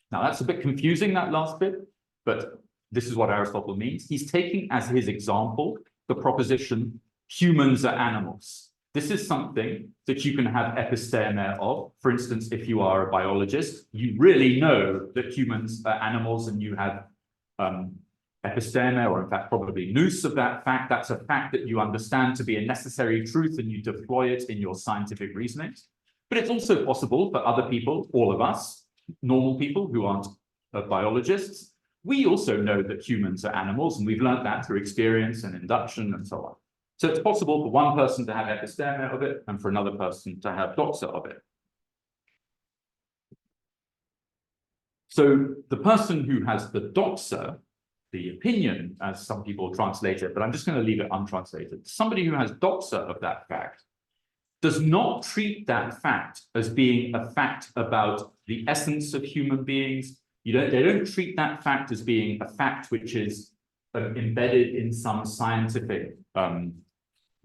Now that's a bit confusing, that last bit, but this is what Aristotle means. He's taking as his example the proposition, humans are animals. This is something that you can have episteme of. For instance, if you are a biologist, you really know that humans are animals and you have episteme, or in fact probably nous of that fact. That's a fact that you understand to be a necessary truth and you deploy it in your scientific reasoning. But it's also possible for other people, all of us, normal people who aren't biologists, we also know that humans are animals, and we've learned that through experience and induction and so on. So it's possible for one person to have episteme of it and for another person to have doxa of it. So the person who has the doxa, the opinion, as some people translate it, but I'm just going to leave it untranslated. Somebody who has doxa of that fact does not treat that fact as being a fact about the essence of human beings. They don't treat that fact as being a fact which is embedded in some scientific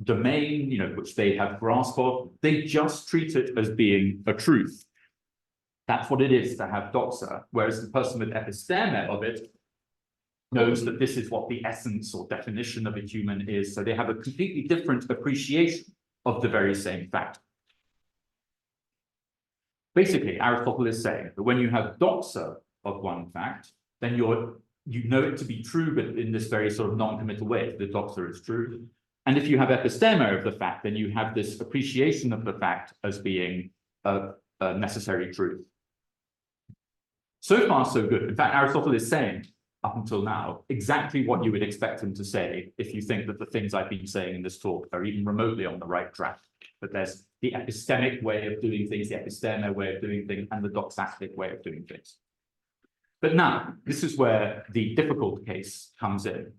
domain, which they have grasp of. They just treat it as being a truth. That's what it is to have doxa, whereas the person with episteme of it knows that this is what the essence or definition of a human is. So they have a completely different appreciation of the very same fact. Basically, Aristotle is saying that when you have doxa of one fact, then you know it to be true, but in this very sort of non-committal way. The doxa is true. And if you have episteme of the fact, then you have this appreciation of the fact as being a necessary truth. So far, so good. In fact, Aristotle is saying, up until now, exactly what you would expect him to say if you think that the things I've been saying in this talk are even remotely on the right track. That there's the epistemic way of doing things, the episteme way of doing things, and the doxastic way of doing things. But now, this is where the difficult case comes in.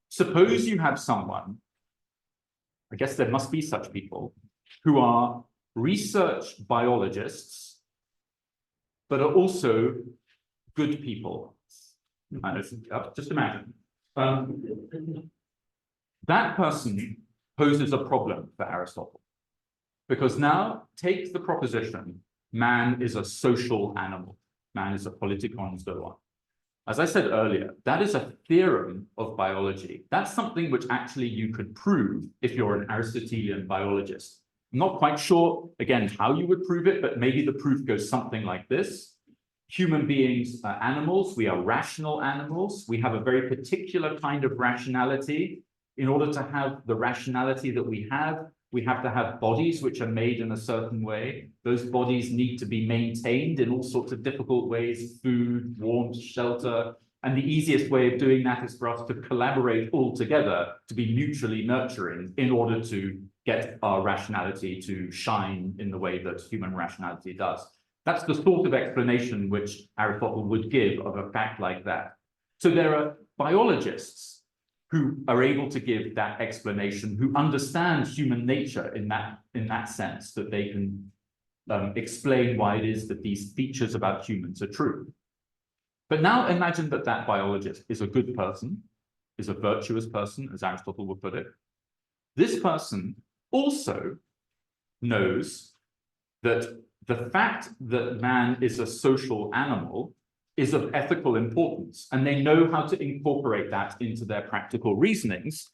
Suppose you have someone, I guess there must be such people, who are research biologists, but are also good people. Just imagine. That person poses a problem for Aristotle. Because now, take the proposition, man is a social animal. Man is a politikon zoon. As I said earlier, that is a theorem of biology. That's something which actually you could prove if you're an Aristotelian biologist. I'm not quite sure, again, how you would prove it, but maybe the proof goes something like this. Human beings are animals. We are rational animals. We have a very particular kind of rationality. In order to have the rationality that we have to have bodies which are made in a certain way. Those bodies need to be maintained in all sorts of difficult ways, food, warmth, shelter. And the easiest way of doing that is for us to collaborate all together to be mutually nurturing in order to get our rationality to shine in the way that human rationality does. That's the sort of explanation which Aristotle would give of a fact like that. So there are biologists who are able to give that explanation, who understand human nature in that sense, that they can explain why it is that these features about humans are true. But now imagine that that biologist is a good person, is a virtuous person, as Aristotle would put it. This person also knows that the fact that man is a social animal is of ethical importance, and they know how to incorporate that into their practical reasonings.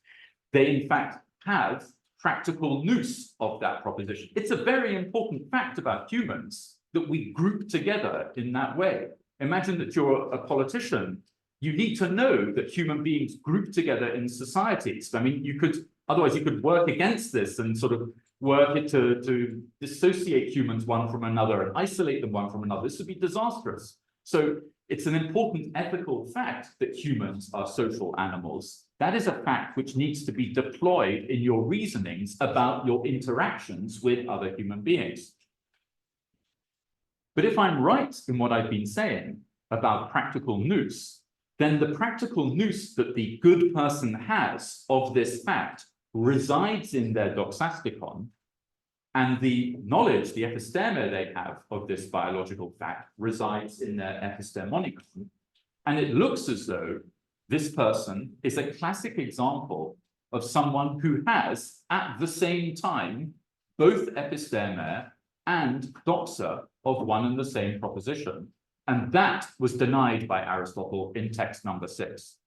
They, in fact, have practical nous of that proposition. It's a very important fact about humans that we group together in that way. Imagine that you're a politician. You need to know that human beings group together in societies. I mean, otherwise you could work against this and sort of work it to dissociate humans one from another and isolate them one from another. This would be disastrous. So it's an important ethical fact that humans are social animals. That is a fact which needs to be deployed in your reasonings about your interactions with other human beings. But if I'm right in what I've been saying about practical nous, then the practical nous that the good person has of this fact resides in their doxasticon, and the knowledge, the episteme they have of this biological fact resides in their epistemonicon. And it looks as though this person is a classic example of someone who has, at the same time, both episteme and doxa of one and the same proposition. And that was denied by Aristotle in text number 6.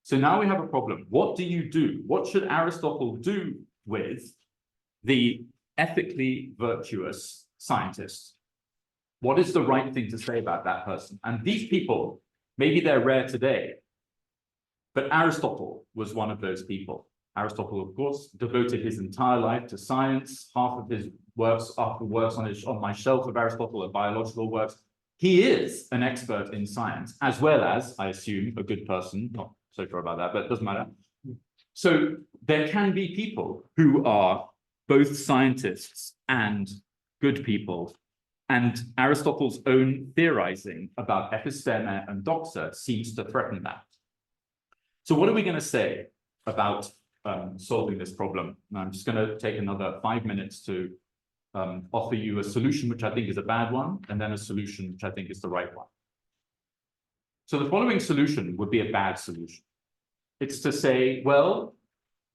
So now we have a problem. What do you do? What should Aristotle do with the ethically virtuous scientist? What is the right thing to say about that person? And these people, maybe they're rare today, but Aristotle was one of those people. Aristotle, of course, devoted his entire life to science. Half of his works, on my shelf of Aristotle, are biological works. He is an expert in science, as well as, I assume, a good person. Not so sure about that, but it doesn't matter. So there can be people who are both scientists and good people. And Aristotle's own theorizing about episteme and doxa seems to threaten that. So what are we going to say about solving this problem? And I'm just going to take another 5 minutes to offer you a solution which I think is a bad one, and then a solution which I think is the right one. So the following solution would be a bad solution. It's to say, well,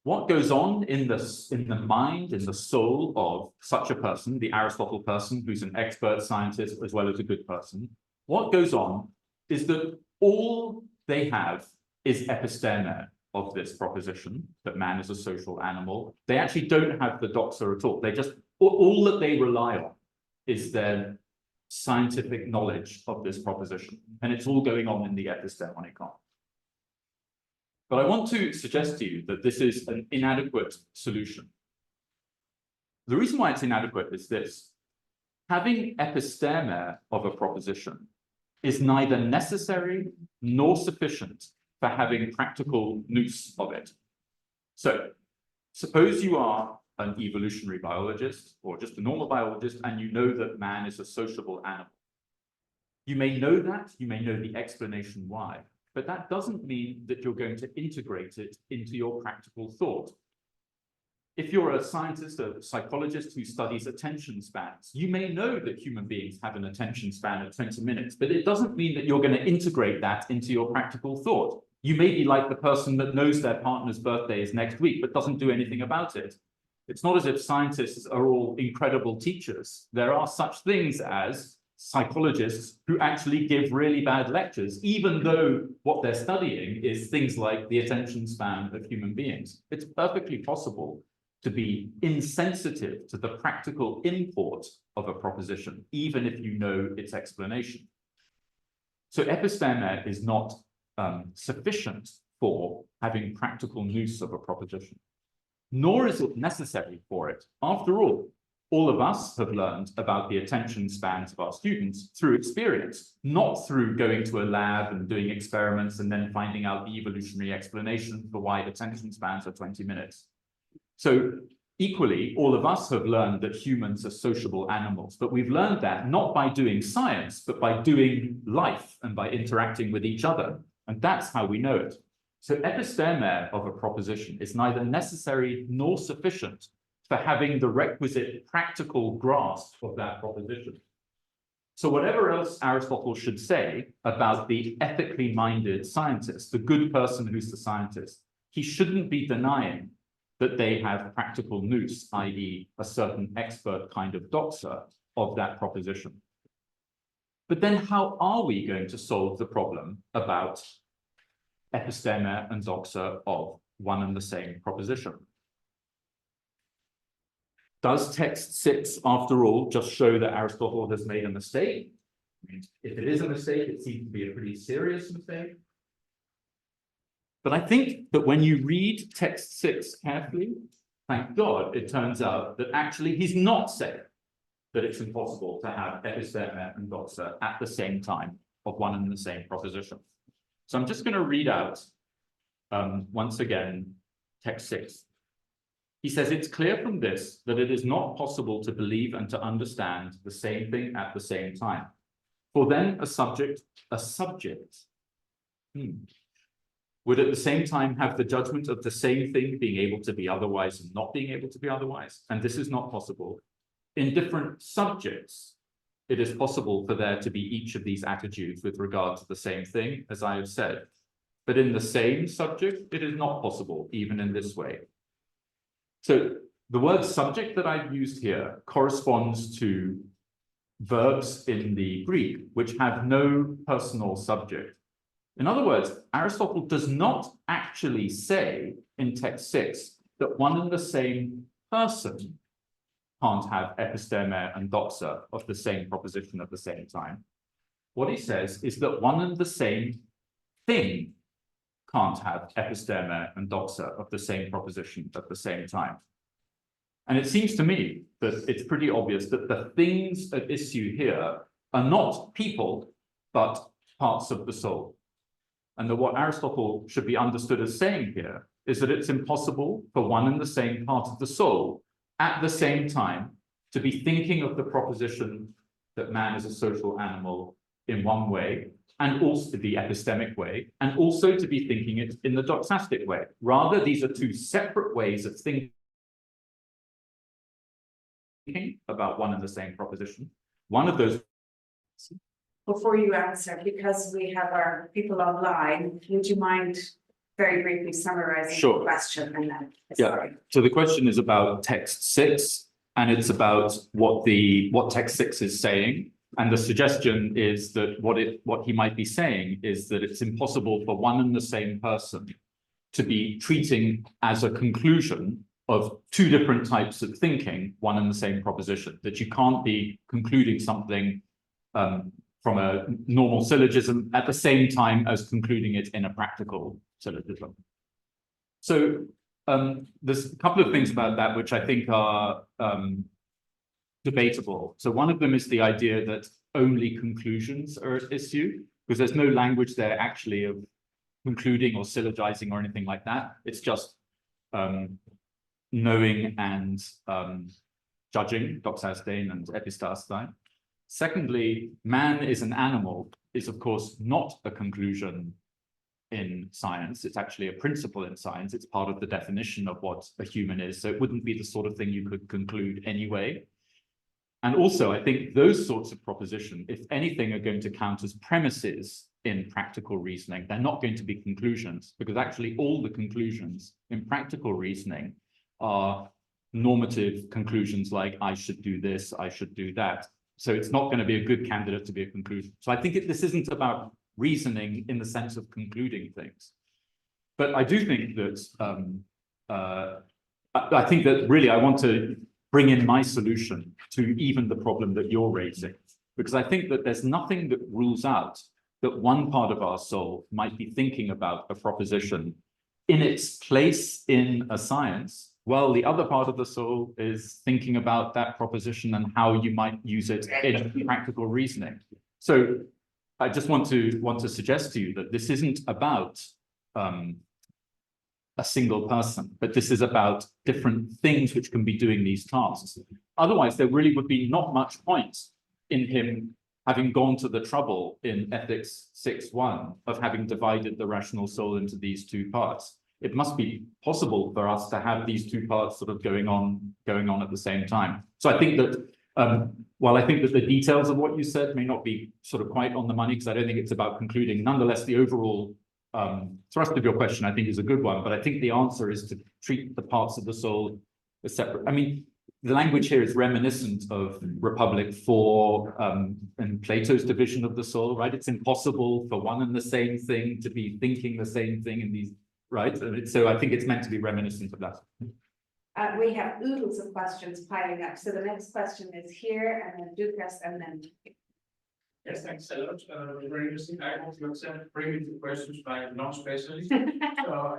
what goes on in the mind, in the soul of such a person, the Aristotle person, who's an expert scientist as well as a good person, what goes on is that all they have is episteme of this proposition, that man is a social animal. They actually don't have the doxa at all. They just, all that they rely on is their scientific knowledge of this proposition. And it's all going on in the epistemonicon. But I want to suggest to you that this is an inadequate solution. The reason why it's inadequate is this. Having episteme of a proposition is neither necessary nor sufficient for having practical nous of it. So, suppose you are an evolutionary biologist or just a normal biologist and you know that man is a sociable animal. You may know that, you may know the explanation why, but that doesn't mean that you're going to integrate it into your practical thought. If you're a scientist, a psychologist who studies attention spans, you may know that human beings have an attention span of 20 minutes, but it doesn't mean that you're going to integrate that into your practical thought. You may be like the person that knows their partner's birthday is next week, but doesn't do anything about it. It's not as if scientists are all incredible teachers. There are such things as psychologists who actually give really bad lectures, even though what they're studying is things like the attention span of human beings. It's perfectly possible to be insensitive to the practical import of a proposition, even if you know its explanation. So episteme is not sufficient for having practical nous of a proposition, nor is it necessary for it. After all of us have learned about the attention spans of our students through experience, not through going to a lab and doing experiments and then finding out the evolutionary explanation for why attention spans are 20 minutes. So equally, all of us have learned that humans are sociable animals, but we've learned that not by doing science, but by doing life and by interacting with each other. And that's how we know it. So episteme of a proposition is neither necessary nor sufficient for having the requisite practical grasp of that proposition. So whatever else Aristotle should say about the ethically minded scientist, the good person who's the scientist, he shouldn't be denying that they have practical nous, i.e. a certain expert kind of doxa of that proposition. But then how are we going to solve the problem about episteme and doxa of one and the same proposition? Does text 6, after all, just show that Aristotle has made a mistake? I mean, if it is a mistake, it seems to be a pretty serious mistake. But I think that when you read text 6 carefully, thank God, it turns out that actually he's not saying that it's impossible to have episteme and doxa at the same time of one and the same proposition. So I'm just going to read out, once again, text 6. He says, it's clear from this that it is not possible to believe and to understand the same thing at the same time. For then a subject would at the same time have the judgment of the same thing being able to be otherwise and not being able to be otherwise. And this is not possible. In different subjects, it is possible for there to be each of these attitudes with regard to the same thing, as I have said. But in the same subject, it is not possible, even in this way. So the word subject that I've used here corresponds to verbs in the Greek, which have no personal subject. In other words, Aristotle does not actually say in text 6 that one and the same person can't have episteme and doxa of the same proposition at the same time. What he says is that one and the same thing can't have episteme and doxa of the same proposition at the same time. And it seems to me that it's pretty obvious that the things at issue here are not people, but parts of the soul. And that what Aristotle should be understood as saying here is that it's impossible for one and the same part of the soul at the same time to be thinking of the proposition that man is a social animal in one way, and also the epistemic way, and also to be thinking it in the doxastic way. Rather, these are two separate ways of thinking about one and the same proposition. One of those. Before you answer, because we have our people online, would you mind very briefly summarizing the question and then? Yeah. So the question is about text 6, and it's about what text 6 is saying. And the suggestion is that what he might be saying is that it's impossible for one and the same person to be treating as a conclusion of two different types of thinking one and the same proposition, that you can't be concluding something from a normal syllogism at the same time as concluding it in a practical syllogism. So there's a couple of things about that which I think are debatable. So one of them is the idea that only conclusions are at issue, because there's no language there actually of concluding or syllogizing or anything like that. It's just knowing and judging, doxastein and epistastein. Secondly, man is an animal is of course not a conclusion in science. It's actually a principle in science. It's part of the definition of what a human is. So it wouldn't be the sort of thing you could conclude anyway. And also, I think those sorts of propositions, if anything, are going to count as premises in practical reasoning. They're not going to be conclusions, because actually all the conclusions in practical reasoning are normative conclusions like I should do this, I should do that. So it's not going to be a good candidate to be a conclusion. So I think this isn't about reasoning in the sense of concluding things. But I do think that I think that really I want to bring in my solution to even the problem that you're raising, because I think that there's nothing that rules out that one part of our soul might be thinking about a proposition in its place in a science, while the other part of the soul is thinking about that proposition and how you might use it in practical reasoning. So I just want to suggest to you that this isn't about a single person, but this is about different things which can be doing these tasks. Otherwise, there really would be not much point in him having gone to the trouble in Ethics 6.1 of having divided the rational soul into these two parts. It must be possible for us to have these two parts sort of going on at the same time. So I think that while I think that the details of what you said may not be sort of quite on the money, because I don't think it's about concluding, nonetheless, the overall thrust of your question, I think, is a good one. But I think the answer is to treat the parts of the soul as separate. I mean, the language here is reminiscent of Republic 4 and Plato's division of the soul, right? It's impossible for one and the same thing to be thinking the same thing in these, right? So I think it's meant to be reminiscent of that. We have oodles of questions piling up. So the next question is here, and then Dukas, and then. Yes, thanks a lot. Very interesting. I want to accept primitive questions by a non-specialist. So,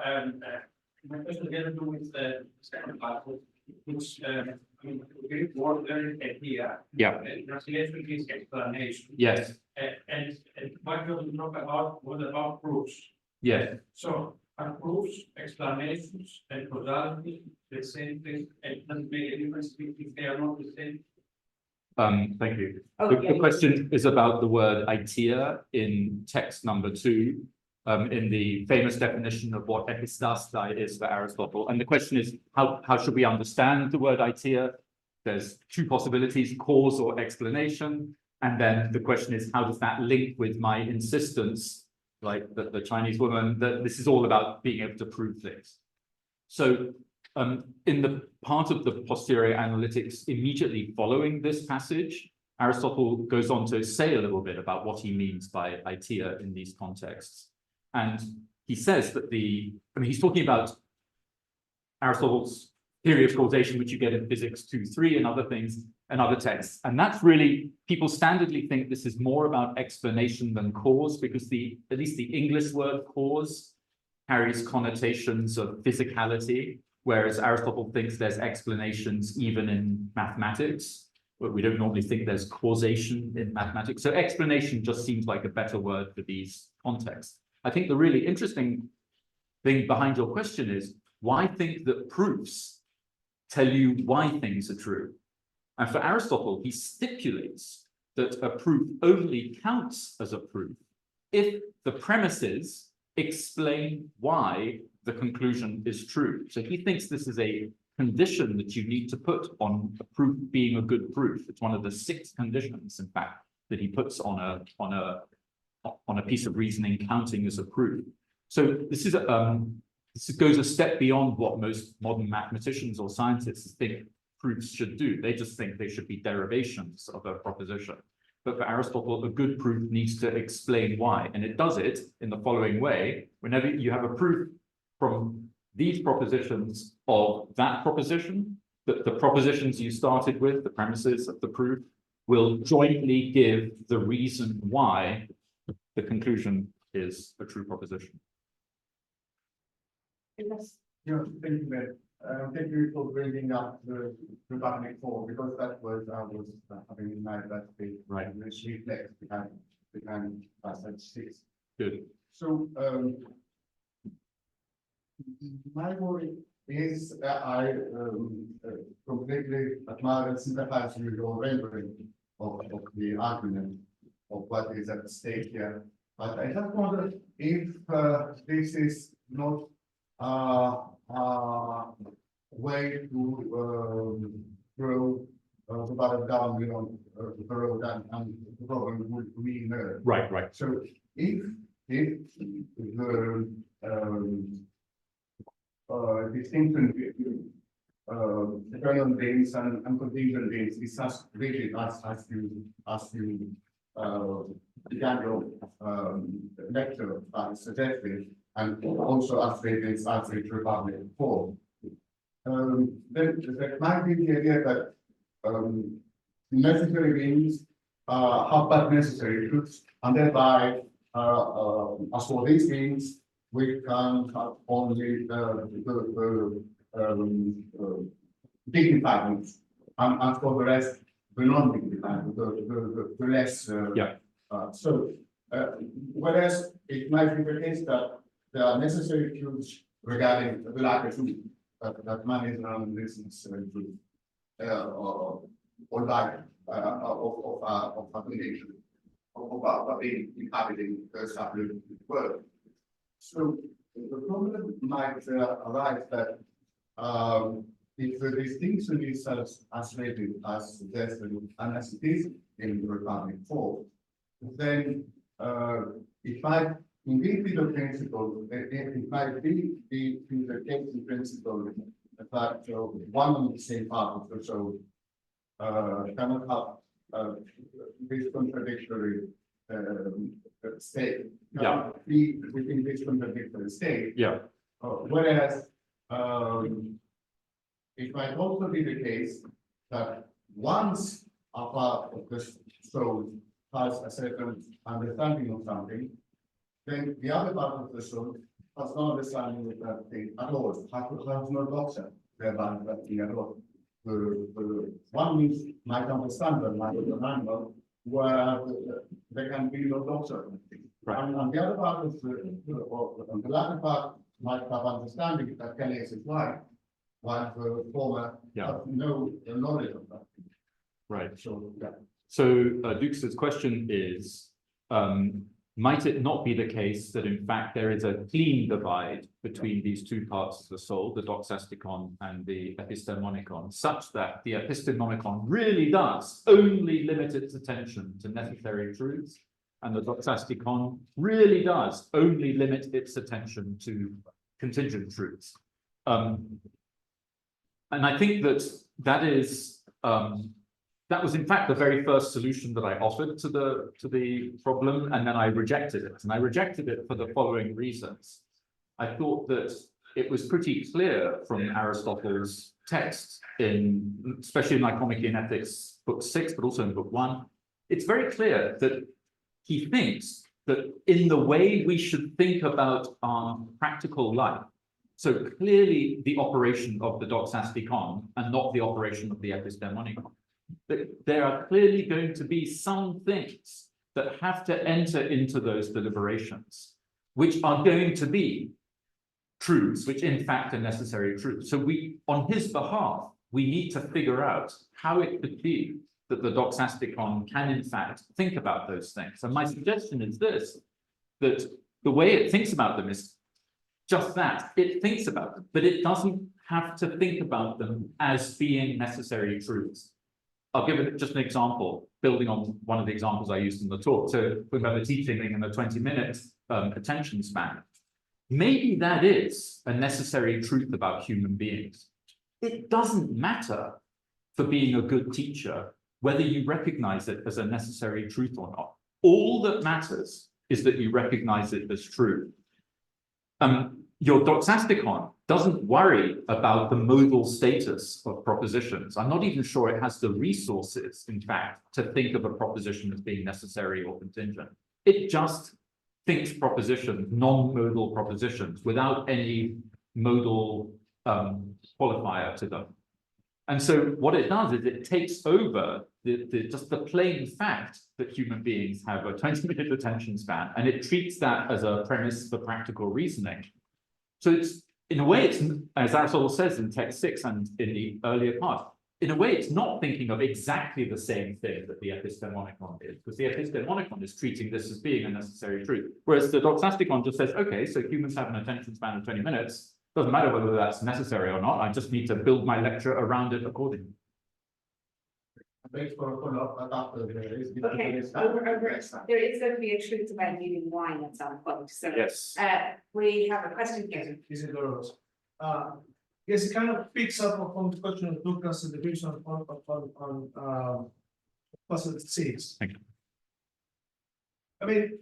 my question has to do with the second part, which I mean, the Greek word learning idea. Yeah. Translation is explanation. Yes. And what you talk about was about proofs. Yes. So, are proofs, explanations, and causality the same thing? And does it make a difference if they are not the same? Thank you. Oh, The question is about the word idea in text number 2, in the famous definition of what epistastei is for Aristotle. And the question is, how should we understand the word idea? There's two possibilities, cause or explanation. And then the question is, how does that link with my insistence, like the Chinese woman, that this is all about being able to prove things? So in the part of the posterior analytics immediately following this passage, Aristotle goes on to say a little bit about what he means by idea in these contexts. And he says that he's talking about Aristotle's theory of causation, which you get in Physics 2.3 and other things and other texts. And that's really, people standardly think this is more about explanation than cause, because at least the English word cause carries connotations of physicality, whereas Aristotle thinks there's explanations even in mathematics, but we don't normally think there's causation in mathematics. So explanation just seems like a better word for these contexts. I think the really interesting thing behind your question is, why think that proofs tell you why things are true? And for Aristotle, he stipulates that a proof only counts as a proof if the premises explain why the conclusion is true. So he thinks this is a condition that you need to put on a proof being a good proof. It's one of the 6 conditions, in fact, that he puts on a piece of reasoning counting as a proof. So this goes a step beyond what most modern mathematicians or scientists think proofs should do. They just think they should be derivations of a proposition. But for Aristotle, a good proof needs to explain why. And it does it in the following way. Whenever you have a proof from these propositions of that proposition, that the propositions you started with, the premises of the proof, will jointly give the reason why the conclusion is a true proposition. Yes. Yeah, thank you, Ben. Thank you for bringing up the Republic 4, because that was, I was having in mind that the Right. which reflects behind passage 6. Good. So, my worry is that I completely admire and sympathize with your rendering of the argument of what is at stake here. But I just wonder if this is not way to throw the bottom down beyond the road and the problem would re-emerge. Right, right. So if the distinction between eternal beings and contingent beings is as rigid as you began your lecture suggested, and also as rigid as the Republic 4. Then there might be the idea that necessary beings have but necessary truths, and thereby, as for these beings, we can have only dignified ones, and for the rest, the non-dignified, the less. Yeah. Whereas it might be the case that there are necessary truths regarding the latter truth, that man is around this necessary truth, or that of application, of being inhabiting the subject world. So the problem might arise that if the distinction is as rigid as suggested and as it is in the Republic 4, then it might indeed be the principle, it might be the case in principle that one and the same part of the soul cannot have this contradictory state. Yeah. Be within this contradictory state. Yeah. Whereas it might also be the case that once a part of the soul has a certain understanding of something, then the other part of the soul has no understanding of that thing at all, has no doxa, thereby that thing at all. The one means might understand that might understand, where there can be no doxa. Right. And the other part of the latter part might have understanding that Kelly is why, while the former have no knowledge of that. Right. So, yeah. So Duke's question is, might it not be the case that in fact there is a clean divide between these two parts of the soul, the doxasticon and the epistemonicon, such that the epistemonicon really does only limit its attention to necessary truths, and the doxasticon really does only limit its attention to contingent truths? And I think that is that was in fact the very first solution that I offered to the problem, and then I rejected it. And I rejected it for the following reasons. I thought that it was pretty clear from Aristotle's text, especially in Nicomachean in Ethics, book 6, but also in book 1. It's very clear that he thinks that in the way we should think about our practical life, so clearly the operation of the doxasticon and not the operation of the epistemonicon, that there are clearly going to be some things that have to enter into those deliberations, which are going to be truths, which in fact are necessary truths. So on his behalf, we need to figure out how it could be that the doxasticon can in fact think about those things. And my suggestion is this, that the way it thinks about them is just that, it thinks about them, but it doesn't have to think about them as being necessary truths. I'll give it just an example, building on one of the examples I used in the talk. So we remember teaching in the 20-minute attention span. Maybe that is a necessary truth about human beings. It doesn't matter for being a good teacher whether you recognize it as a necessary truth or not. All that matters is that you recognize it as true. Your doxasticon doesn't worry about the modal status of propositions. I'm not even sure it has the resources, in fact, to think of a proposition as being necessary or contingent. It just thinks propositions, non-modal propositions, without any modal qualifier to them. And so what it does is it takes over just the plain fact that human beings have a 20-minute attention span, and it treats that as a premise for practical reasoning. So it's, in a way, it's, as Aristotle says in text 6 and in the earlier part, in a way, it's not thinking of exactly the same thing that the epistemonicon is, because the epistemonicon is treating this as being a necessary truth. Whereas the doxasticon just says, okay, so humans have an attention span of 20 minutes. Doesn't matter whether that's necessary or not. I just need to build my lecture around it accordingly. Thanks for a follow-up after there is. Okay, there is going to be a truth about needing wine at some point, so. Yes. We have a question here. Is it Rose? Yes, it kind of picks up on the question of Lucas' division on positive seeds. Thank you. I mean,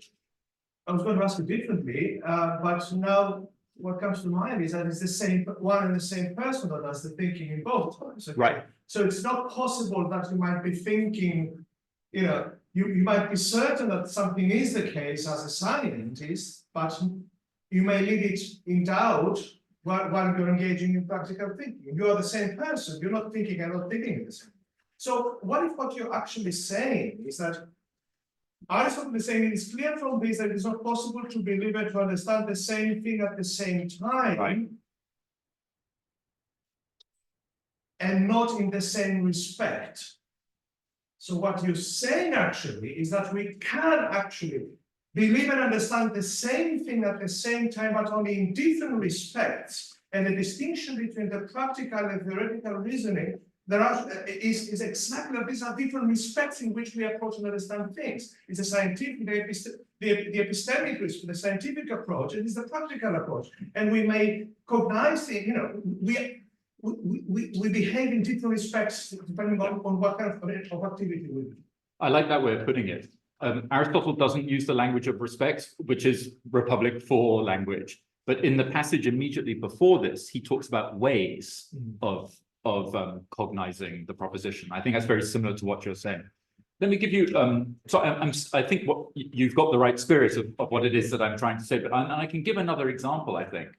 I was going to ask you differently, but now what comes to mind is that it's the same one and the same person that does the thinking in both times. Okay? Right. So it's not possible that you might be thinking, you know, you might be certain that something is the case as a scientist, but you may leave it in doubt while you're engaging in practical thinking. You are the same person, you're not thinking and not thinking the same. So what if what you're actually saying is that Aristotle is saying it's clear from this that it's not possible to be able to understand the same thing at the same time, Right. and not in the same respect. So what you're saying actually is that we can actually believe and understand the same thing at the same time, but only in different respects. And the distinction between the practical and theoretical reasoning is exactly that these are different respects in which we approach and understand things. It's a scientific, the epistemic risk, the scientific approach, and it's the practical approach. And we may cognize, you know, we behave in different respects depending on what kind of activity we do. I like that way of putting it. Aristotle doesn't use the language of respect, which is Republic IV language. But in the passage immediately before this, he talks about ways of cognizing the proposition. I think that's very similar to what you're saying. Let me give you, I think what you've got the right spirit of what it is that I'm trying to say, but I can give another example, I think,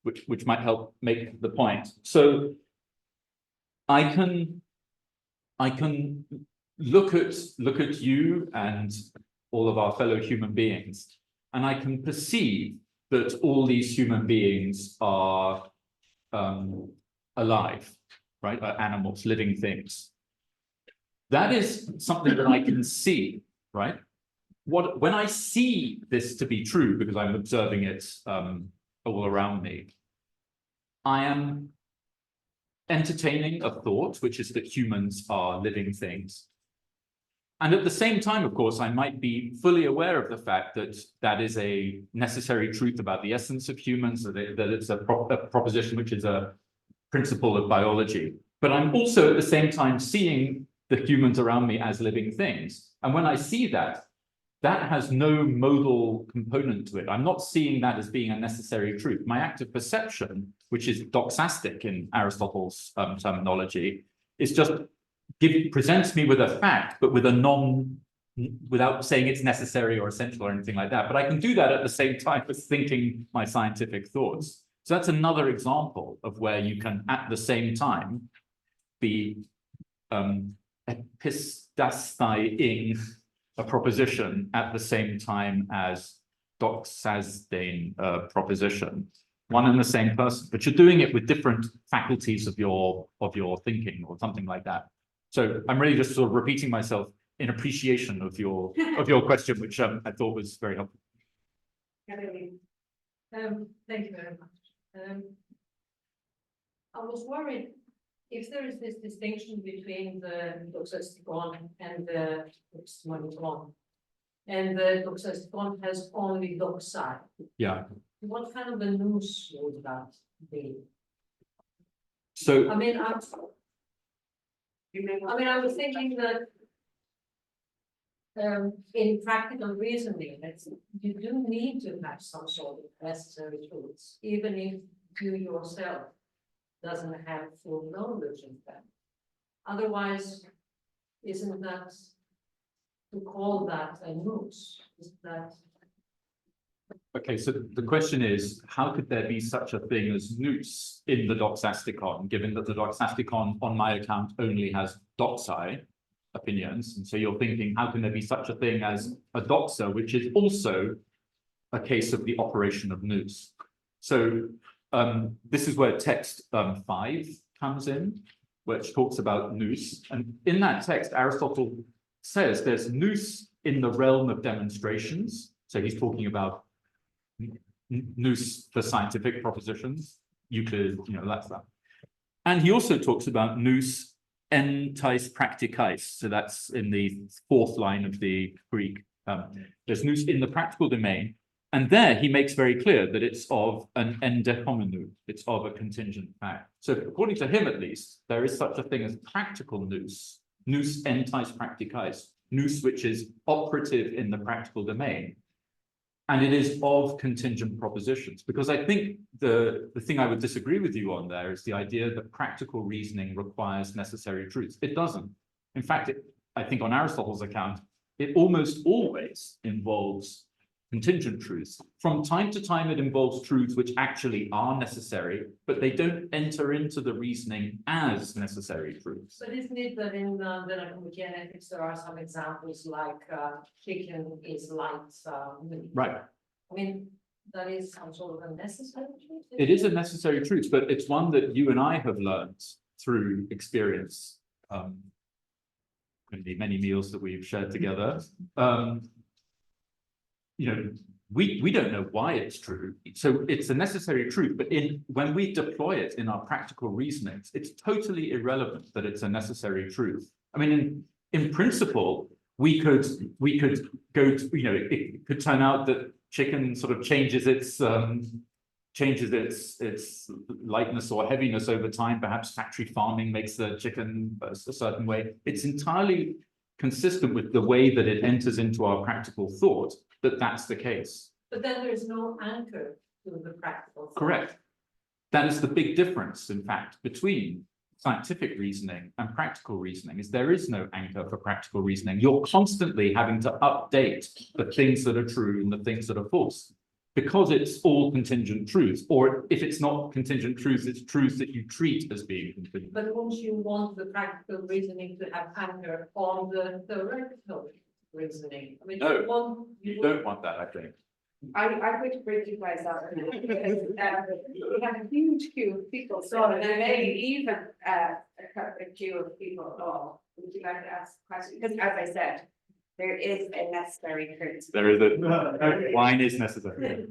which might help make the point. So I can look at you and all of our fellow human beings, and I can perceive that all these human beings are alive, right? Are animals, living things. That is something that I can see, right? When I see this to be true, because I'm observing it all around me, I am entertaining a thought, which is that humans are living things. And at the same time, of course, I might be fully aware of the fact that that is a necessary truth about the essence of humans, that it's a proposition which is a principle of biology. But I'm also at the same time seeing the humans around me as living things. And when I see that, that has no modal component to it. I'm not seeing that as being a necessary truth. My active perception, which is doxastic in Aristotle's terminology, is just presents me with a fact, but with a without saying it's necessary or essential or anything like that. But I can do that at the same time as thinking my scientific thoughts. So that's another example of where you can, at the same time, be epistasthaiing a proposition at the same time as doxasdein a proposition, one and the same person, but you're doing it with different faculties of your thinking or something like that. So I'm really just sort of repeating myself in appreciation of your question, which I thought was very helpful. Thank you very much. I was worried if there is this distinction between the doxasticon and the epistemology, and the doxasticon has only doxa. Yeah. What kind of a nous would that be? So I mean, I was thinking that in practical reasoning, you do need to have some sort of necessary truths, even if you yourself doesn't have full knowledge of them. Otherwise, isn't that to call that a nous? Is that Okay, so the question is, how could there be such a thing as nous in the doxasticon, given that the doxasticon, on my account, only has doxai opinions? And so you're thinking, how can there be such a thing as a doxa, which is also a case of the operation of nous? So this is where text 5 comes in, which talks about nous. And in that text, Aristotle says there's nous in the realm of demonstrations. So he's talking about nous for scientific propositions, Euclid, that's that. And he also talks about nous en tais practicais. So that's in the 4th line of the Greek. There's nous in the practical domain. And there he makes very clear that it's of an endehomenou, it's of a contingent fact. So according to him, at least, there is such a thing as practical nous en tais practicais, nous which is operative in the practical domain. And it is of contingent propositions, because I think the thing I would disagree with you on there is the idea that practical reasoning requires necessary truths. It doesn't. In fact, I think on Aristotle's account, it almost always involves contingent truths. From time to time, it involves truths which actually are necessary, but they don't enter into the reasoning as necessary truths. But isn't it that in the Nicomachean Ethics, there are some examples like chicken is light meat? Right. I mean, that is some sort of a necessary truth? It is a necessary truth, but it's one that you and I have learned through experience. In the many meals that we've shared together. We don't know why it's true. So it's a necessary truth, but when we deploy it in our practical reasonings, it's totally irrelevant that it's a necessary truth. I mean, in principle, we could go to, it could turn out that chicken sort of changes its lightness or heaviness over time. Perhaps factory farming makes the chicken a certain way. It's entirely consistent with the way that it enters into our practical thought that's the case. But then there's no anchor to the practical thought. Correct. That is the big difference, in fact, between scientific reasoning and practical reasoning, is there is no anchor for practical reasoning. You're constantly having to update the things that are true and the things that are false, because it's all contingent truths, or if it's not contingent truths, it's truths that you treat as being contingent. But won't you want the practical reasoning to have anchor on the theoretical reasoning? I mean, No, you don't want that, I think. I would break you guys up. We have a huge queue of people, so there may even a queue of people at all. Would you like to ask questions? Because as I said, there is a necessary truth. There is wine is necessary.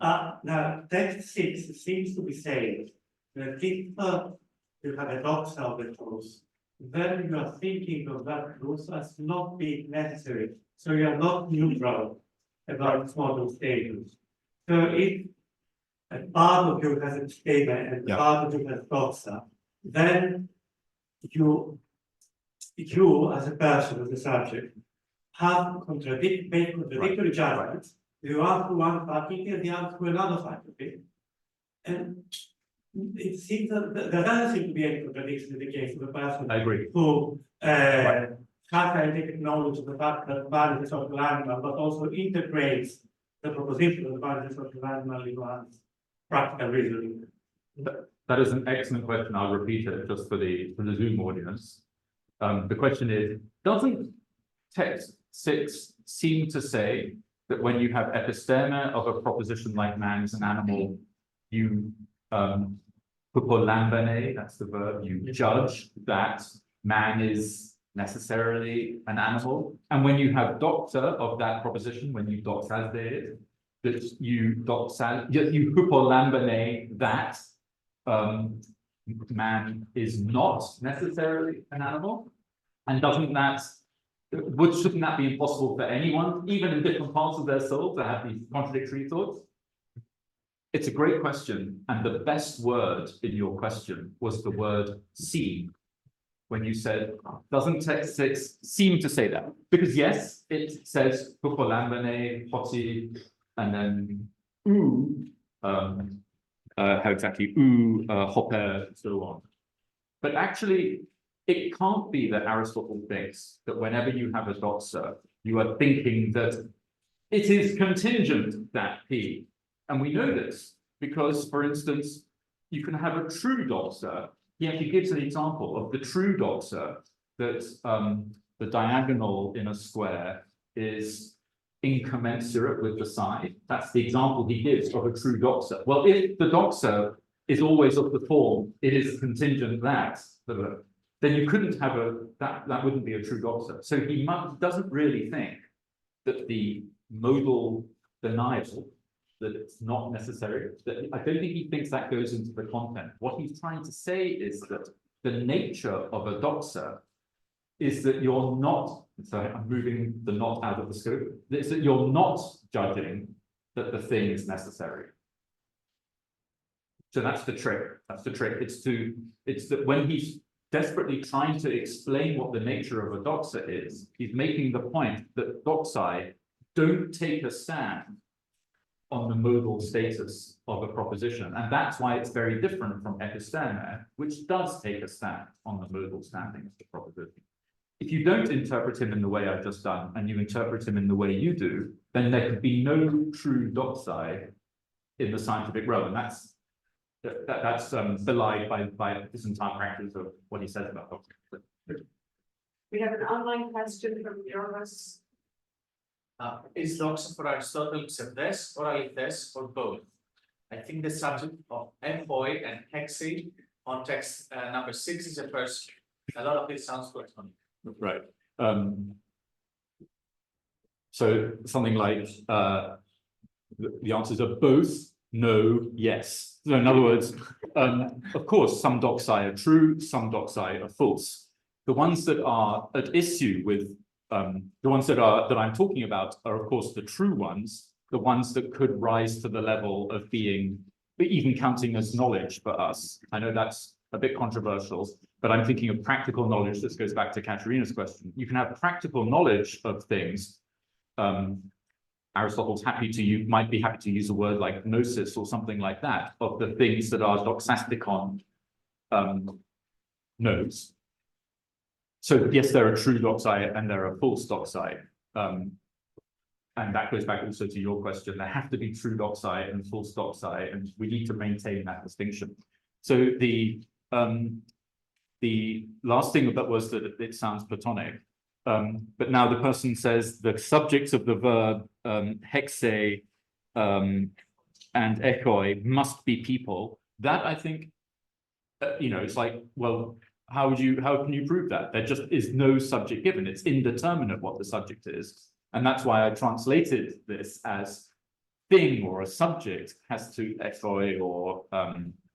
Now, text 6 seems to be saying that if you have a doxa of the truth, then you are thinking of that truth as not being necessary. So you are not neutral about its model status. So if a part of you has a statement and part of you has doxa, then you as a person, as a subject, have make contradictory judgments. You answer one faculty and the answer to another faculty. And it seems that there doesn't seem to be any contradiction in the case of a person I agree. who has scientific knowledge of the fact that man is a social animal, but also integrates the proposition of the man is a social animal into one's practical reasoning. That is an excellent question. I'll repeat it just for the Zoom audience. The question is, doesn't text 6 seem to say that when you have episteme of a proposition like man is an animal, you hypolambane, that's the verb, you judge that man is necessarily an animal. And when you have doxa of that proposition, when you doxas it, that you hypolambane that man is not necessarily an animal. And shouldn't that be impossible for anyone, even in different parts of their soul, to have these contradictory thoughts? It's a great question, and the best word in your question was the word seem. When you said, doesn't text 6 seem to say that? Because yes, it says hypolambane, hoti, and then how exactly hopper, so on. But actually, it can't be that Aristotle thinks that whenever you have a doxa, you are thinking that it is contingent that P. And we know this because, for instance, you can have a true doxa. He actually gives an example of the true doxa that the diagonal in a square is incommensurate with the side. That's the example he gives of a true doxa. Well, if the doxa is always of the form, it is contingent that, then you couldn't have that wouldn't be a true doxa. So he doesn't really think that the modal denial, that it's not necessary. I don't think he thinks that goes into the content. What he's trying to say is that the nature of a doxa is that you're not, sorry, I'm moving the not out of the scope, is that you're not judging that the thing is necessary. So that's the trick. That's the trick. It's that when he's desperately trying to explain what the nature of a doxa is, he's making the point that doxai don't take a stand on the modal status of a proposition. And that's why it's very different from episteme, which does take a stand on the modal standing of the proposition. If you don't interpret him in the way I've just done, and you interpret him in the way you do, then there could be no true doxai in the scientific realm. And that's belied by this entire practice of what he says about doxa. We have an online question from Jonas. Is doxa for Aristotle cephes or alithes or both? I think the subject of FOI and hexi on text number 6 is a first. A lot of it sounds good on me. Right. So something like the answers are both, no, yes. So in other words, of course, some doxai are true, some doxai are false. The ones that are at issue with the ones that I'm talking about are, of course, the true ones, the ones that could rise to the level of being even counting as knowledge for us. I know that's a bit controversial, but I'm thinking of practical knowledge. This goes back to Katerina's question. You can have practical knowledge of things. Aristotle's might be happy to use a word like gnosis or something like that, of the things that our doxasticon knows. So yes, there are true doxai and there are false doxai. And that goes back also to your question. There have to be true doxai and false doxai, and we need to maintain that distinction. So the last thing that was that it sounds Platonic, but now the person says the subjects of the verb hexe and echoi must be people. That I think, it's like, well, how can you prove that? There just is no subject given. It's indeterminate what the subject is. And that's why I translated this as thing or a subject has to echoi or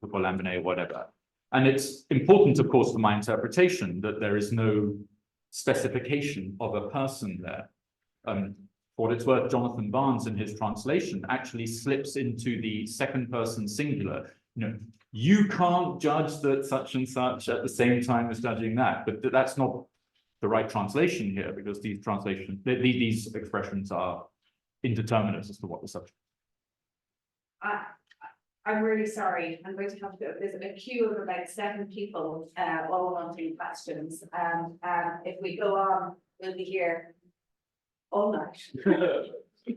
lambene or whatever. And it's important, of course, for my interpretation that there is no specification of a person there. For what it's worth, Jonathan Barnes in his translation actually slips into the second person singular. You can't judge that such and such at the same time as judging that, but that's not the right translation here, because these expressions are indeterminate as to what the subject is. I'm really sorry. I'm going to have to go. There's a queue of about 7 people all wanting questions. If we go on, we'll be here all night.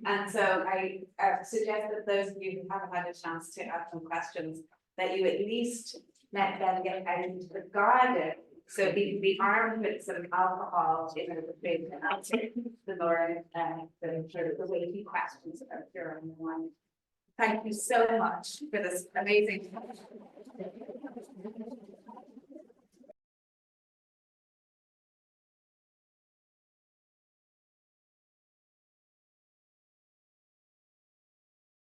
And so I suggest that those of you who haven't had a chance to ask some questions, that you at least let them get out into the garden, so he can be armed with some alcohol in order to answer the more the weighty questions about your own mind. Thank you so much for this amazing.